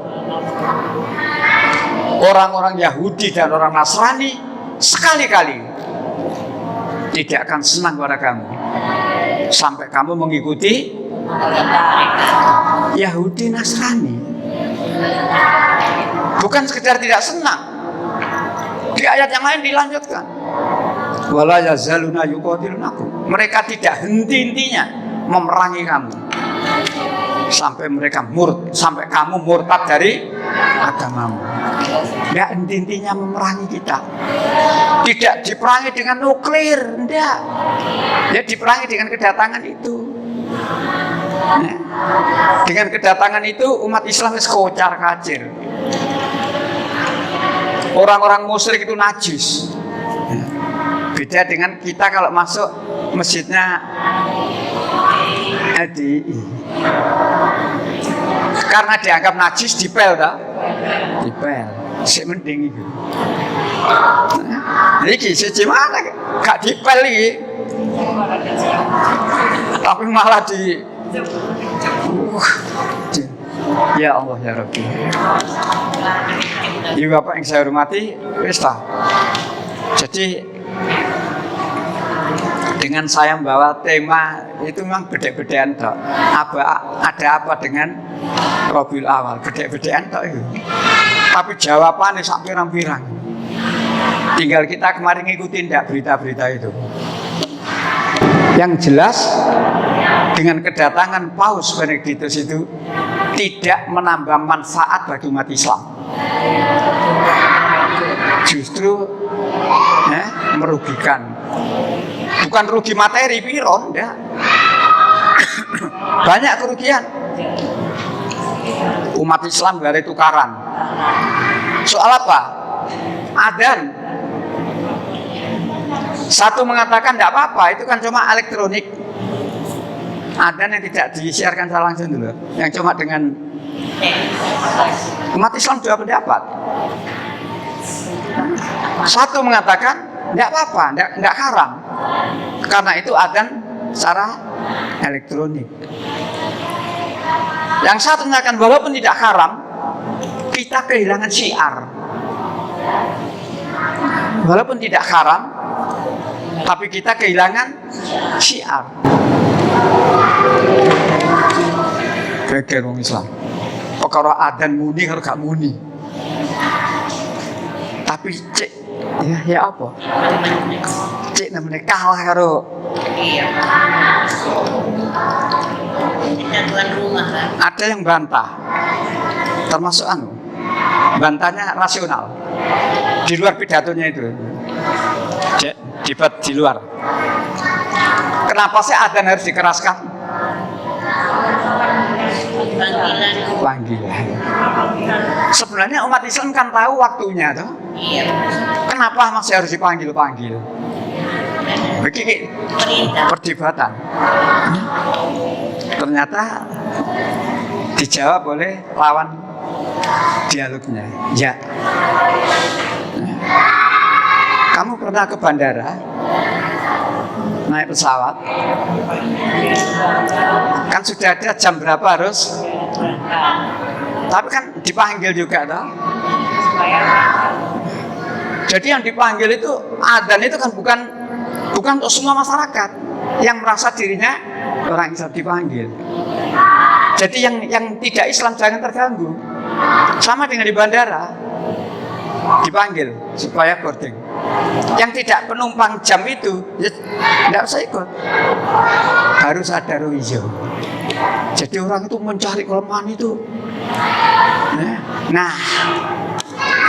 Orang-orang Yahudi dan orang Nasrani sekali-kali tidak akan senang pada kamu sampai kamu mengikuti Yahudi Nasrani. Bukan sekedar tidak senang. Di ayat yang lain dilanjutkan, wala yazaluna yuqatilunakum. Mereka tidak henti-hentinya memerangi kamu. sampai mereka sampai kamu murtad dari agamamu. Ya, intinya memerangi kita. Tidak diperangi dengan nuklir, enggak. Ya, diperangi dengan kedatangan itu. Ya. Dengan kedatangan itu umat Islam wis kocar-kacir. Orang-orang musyrik itu najis. Ya. Beda dengan kita kalau masuk masjidnya LDI. Karena dianggap najis dipel tak? Dipel. Sik mending iki. Nah, iki siji mana gak dipel iki. Tapi malah di ya Allah ya Rabbi. Ibu Bapak yang saya hormati, wis ta. Jadi dengan saya membawa tema itu memang beda-bedaan toh. Ada apa dengan Rabiul Awal? Beda-bedaan toh itu. Tapi jawabannya sak pirang-pirang. Tinggal kita kemarin ngikutin enggak berita-berita itu. Yang jelas dengan kedatangan Paus Benediktus itu tidak menambah manfaat bagi umat Islam. Justru merugikan. Bukan rugi materi piron, ya. Banyak kerugian. Umat Islam gak ada tukaran. Soal apa? Adzan. Satu mengatakan tidak apa-apa, itu kan cuma elektronik. Adzan yang tidak disiarkan secara langsung dulu, yang cuma dengan umat Islam dua pendapat. Satu mengatakan tidak apa-apa, tidak haram. Karena itu adzan secara elektronik. Yang satu mengatakan walaupun tidak haram, kita kehilangan syiar. Walaupun tidak haram, tapi kita kehilangan syiar. Geger wong Islam. Perkara adzan muni kalau gak muni. Tapi cek ya apa? Cek namanya kalah karo. Iya. Kita tuan rumah kan. Ada yang bantah. Termasuk bantahnya rasional. Di luar pidatonya itu. Debat di luar. Kenapa sih adzan harus dikeraskan? Panggilan. Sebenarnya umat Islam kan tahu waktunya tuh. Iya. Kenapa masih harus dipanggil-panggil? Begini perdebatan. Ternyata dijawab oleh lawan dialognya. Ya. Kamu pernah ke bandara naik pesawat? Kan sudah ada jam berapa harus? Tapi kan dipanggil juga toh. Jadi yang dipanggil itu adzan itu kan bukan untuk semua masyarakat yang merasa dirinya orang Islam dipanggil. Jadi yang tidak Islam jangan terganggu. Sama dengan di bandara dipanggil supaya boarding. Yang tidak penumpang jam itu ya tidak usah ikut. Harus ada hijau. Jadi orang itu mencari kelemahan itu. Nah,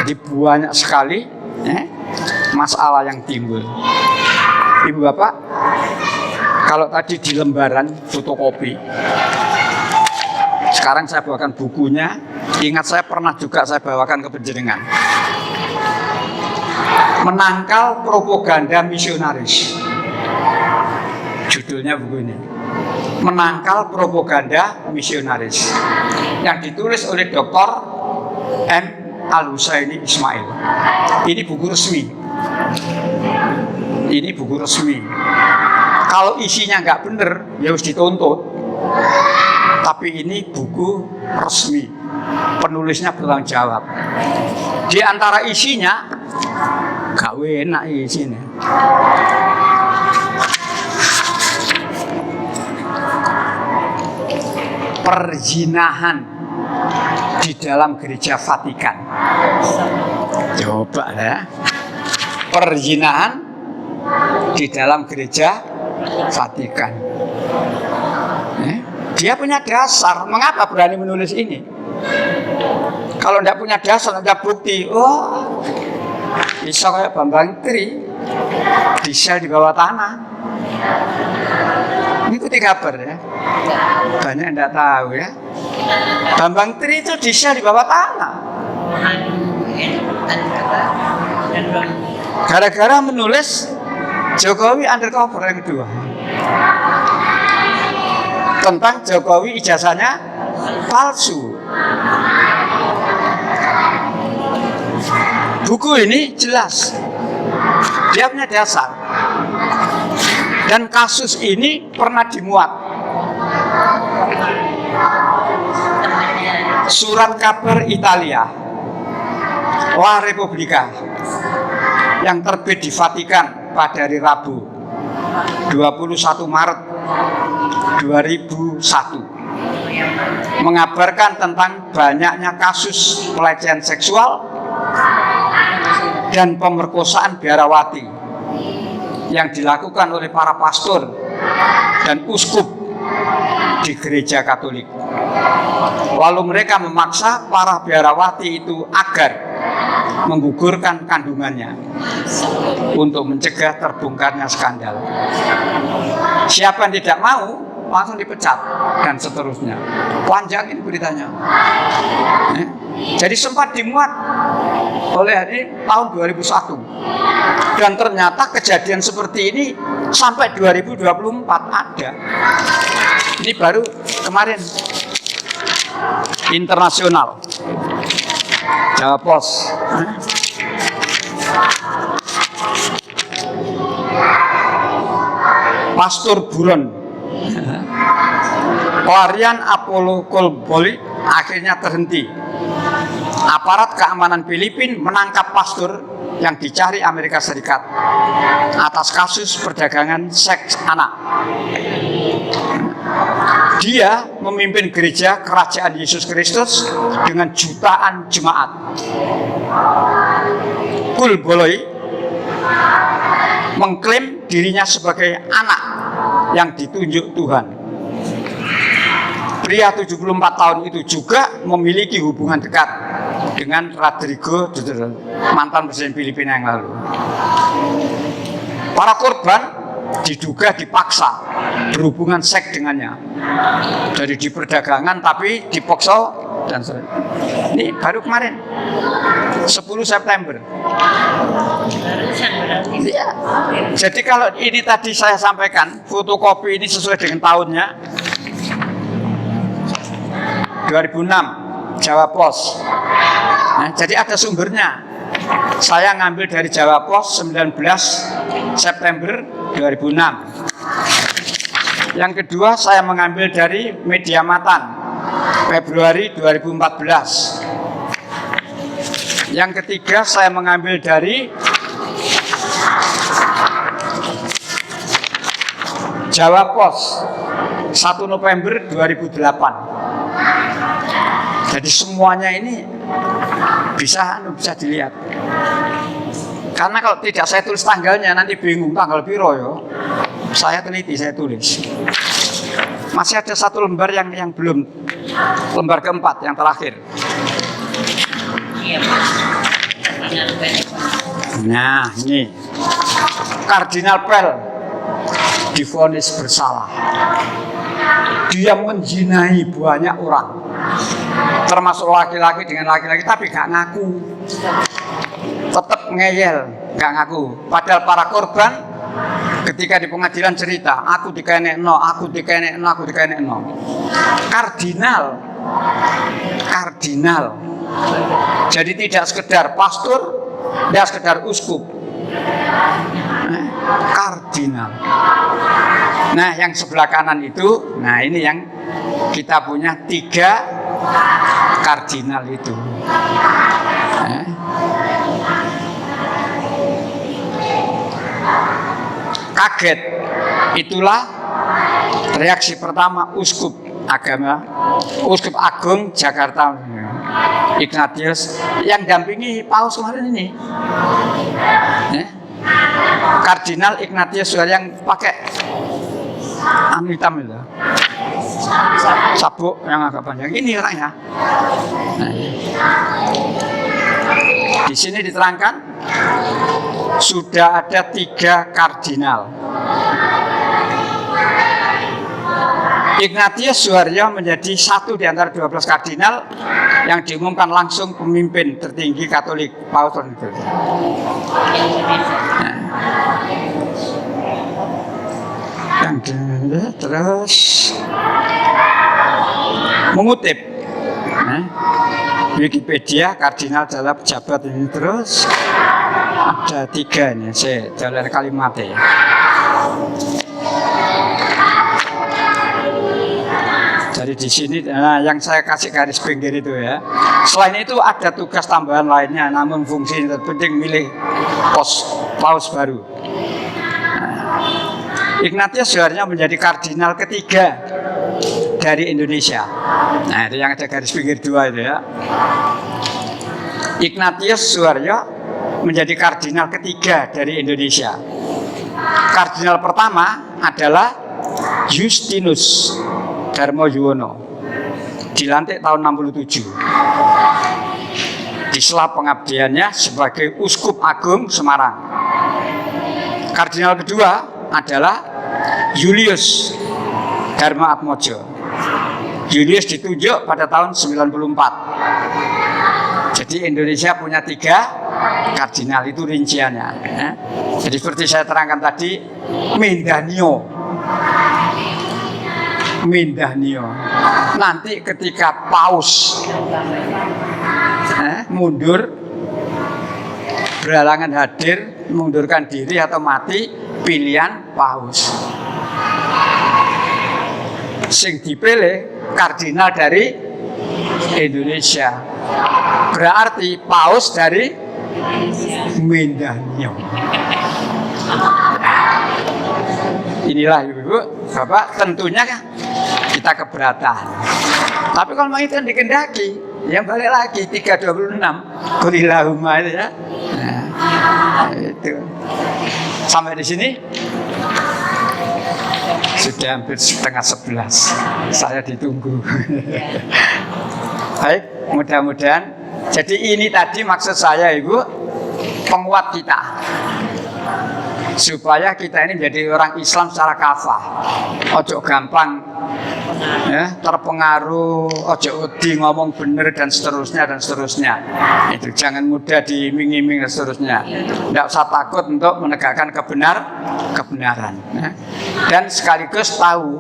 jadi banyak sekali masalah yang timbul. Ibu Bapak, kalau tadi di lembaran fotokopi, sekarang saya bawakan bukunya. Ingat saya pernah juga saya bawakan ke penjenengan. Menangkal propaganda misionaris. Judulnya buku ini. Menangkal propaganda misionaris. Yang ditulis oleh Dr. M. Al-Husaini Ismail. Ini buku resmi. Ini buku resmi. Kalau isinya nggak bener, ya harus dituntut. Tapi ini buku resmi. Penulisnya bertanggung jawab. Di antara isinya, gak enak isinya. Perzinahan di dalam gereja Vatikan. Coba ya. Perzinahan di dalam gereja Vatikan. Dia punya dasar. Mengapa berani menulis ini? Kalau tidak punya dasar, tidak bukti, oh bisa kayak Bambang Tri di sel di bawah tanah. Ikuti kabar ya. Banyak yang tidak tahu ya. Bambang Tri itu di sel di bawah tanah. Gara-gara menulis Jokowi undercover yang kedua. Tentang Jokowi ijazahnya palsu. Buku ini jelas. Dia punya dasar. Dan kasus ini pernah dimuat. Surat kabar Italia, La Repubblica, yang terbit di Vatikan pada hari Rabu 21 Maret 2001 mengabarkan tentang banyaknya kasus pelecehan seksual dan pemerkosaan biarawati yang dilakukan oleh para pastor dan uskup di gereja Katolik. Lalu mereka memaksa para biarawati itu agar menggugurkan kandungannya untuk mencegah terbongkarnya skandal. Siapa yang tidak mau langsung dipecat dan seterusnya. Panjang ini beritanya. Jadi sempat dimuat oleh hari tahun 2001 dan ternyata kejadian seperti ini sampai 2024 ada. Ini baru kemarin internasional Jawa Pos. Pastor buron, pelarian Apollo Kolboli akhirnya terhenti. Aparat keamanan Filipina menangkap pastor yang dicari Amerika Serikat atas kasus perdagangan seks anak. Dia memimpin gereja Kerajaan Yesus Kristus dengan jutaan jemaat. Kolboli mengklaim dirinya sebagai anak yang ditunjuk Tuhan. Pria 74 tahun itu juga memiliki hubungan dekat dengan Rodrigo Duterte, mantan presiden Filipina yang lalu. Para korban diduga dipaksa berhubungan seks dengannya. Jadi di perdagangan tapi dipaksa dan ini baru kemarin 10 September. Ya. Jadi kalau ini tadi saya sampaikan, fotokopi ini sesuai dengan tahunnya 2006 Jawa Pos. Nah, jadi ada sumbernya. Saya ngambil dari Jawa Pos 19 September 2006. Yang kedua saya mengambil dari Media Matan Februari 2014. Yang ketiga saya mengambil dari Jawa Pos 1 November 2008. Jadi semuanya ini bisa dilihat. Karena kalau tidak saya tulis tanggalnya nanti bingung tanggal piro yo. Saya teliti, saya tulis. Masih ada satu lembar yang belum, lembar keempat yang terakhir. Nah ini Kardinal Pell divonis bersalah. Dia menjinai banyak orang, termasuk laki-laki dengan laki-laki, tapi gak ngaku, tetap ngeyel, gak ngaku. Padahal para korban ketika di pengadilan cerita, aku dikenekno, aku dikenekno, aku dikenekno. Kardinal. Jadi tidak sekedar pastor, tidak sekedar uskup, kardinal. Nah, yang sebelah kanan itu, nah ini yang kita punya 3 kardinal itu. Kaget, itulah reaksi pertama uskup Agung Jakarta Ignatius yang dampingi Paus kemarin ini. Kardinal Ignatius yang pakai anu hitam itu. sabuk yang agak panjang. Ini orangnya. Nah, di sini diterangkan sudah ada 3 kardinal. Ignatius Suharyo menjadi satu di antara 12 kardinal yang diumumkan langsung pemimpin tertinggi Katolik Paus itu. Yang terus mengutip Wikipedia kardinal dalam pejabat ini, terus ada 3 ini, saya jalan kalimatnya. Jadi di sini yang saya kasih garis pinggir itu ya. Selain itu ada tugas tambahan lainnya, namun fungsi terpenting milih paus baru. Ignatius Suharyo menjadi kardinal ketiga dari Indonesia. Nah, itu yang ada garis pinggir 2 itu ya. Ignatius Suharyo menjadi kardinal ketiga dari Indonesia. Kardinal pertama adalah Justinus Darmo Yuwono, dilantik tahun 67. Di sela pengabdiannya sebagai Uskup Agung Semarang. Kardinal kedua adalah Julius Dharma Atmojo. Julius ditunjuk pada tahun 94. Jadi Indonesia punya 3 kardinal, itu rinciannya. Jadi seperti saya terangkan tadi, Mindanio. Nanti ketika paus mundur, berhalangan hadir, mengundurkan diri atau mati, pilihan paus. Sing dipilih kardinal dari Indonesia. Berarti paus dari Mindanio. Inilah Ibu, Bapak, tentunya kan kita keberatan. Tapi kalau memang itu yang dikendaki, yang balik lagi 326 Qulillahumma itu ya. Nah, itu. Sampai di sini sudah hampir setengah 11. Saya ditunggu. Baik, mudah-mudahan. Jadi ini tadi maksud saya Ibu, penguat kita. Supaya kita ini menjadi orang Islam secara kafah. Ojo gampang ya, terpengaruh, ojo wedi ngomong bener dan seterusnya. Itu jangan mudah diiming-iming dan seterusnya. Tidak usah takut untuk menegakkan kebenaran. Ya. Dan sekaligus tahu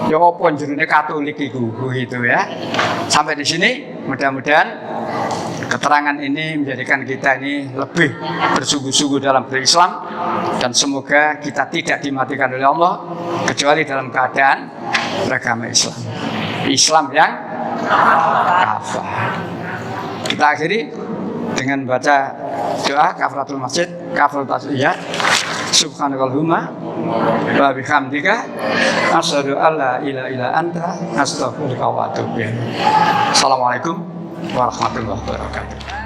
ya apa jenenge Katolik itu ya. Sampai di sini mudah-mudahan keterangan ini menjadikan kita ini lebih bersungguh-sungguh dalam berislam, dan semoga kita tidak dimatikan oleh Allah kecuali dalam keadaan beragama Islam. Islam yang kafah. Kita akhiri dengan baca doa kafaratul masjid, kafaratul tasliyah. Subhanakallahumma wa bihamdika asyhadu an la ilaha illa anta astaghfiruka wa atubu ilaik. Assalamualaikum warahmatullahi wabarakatuh.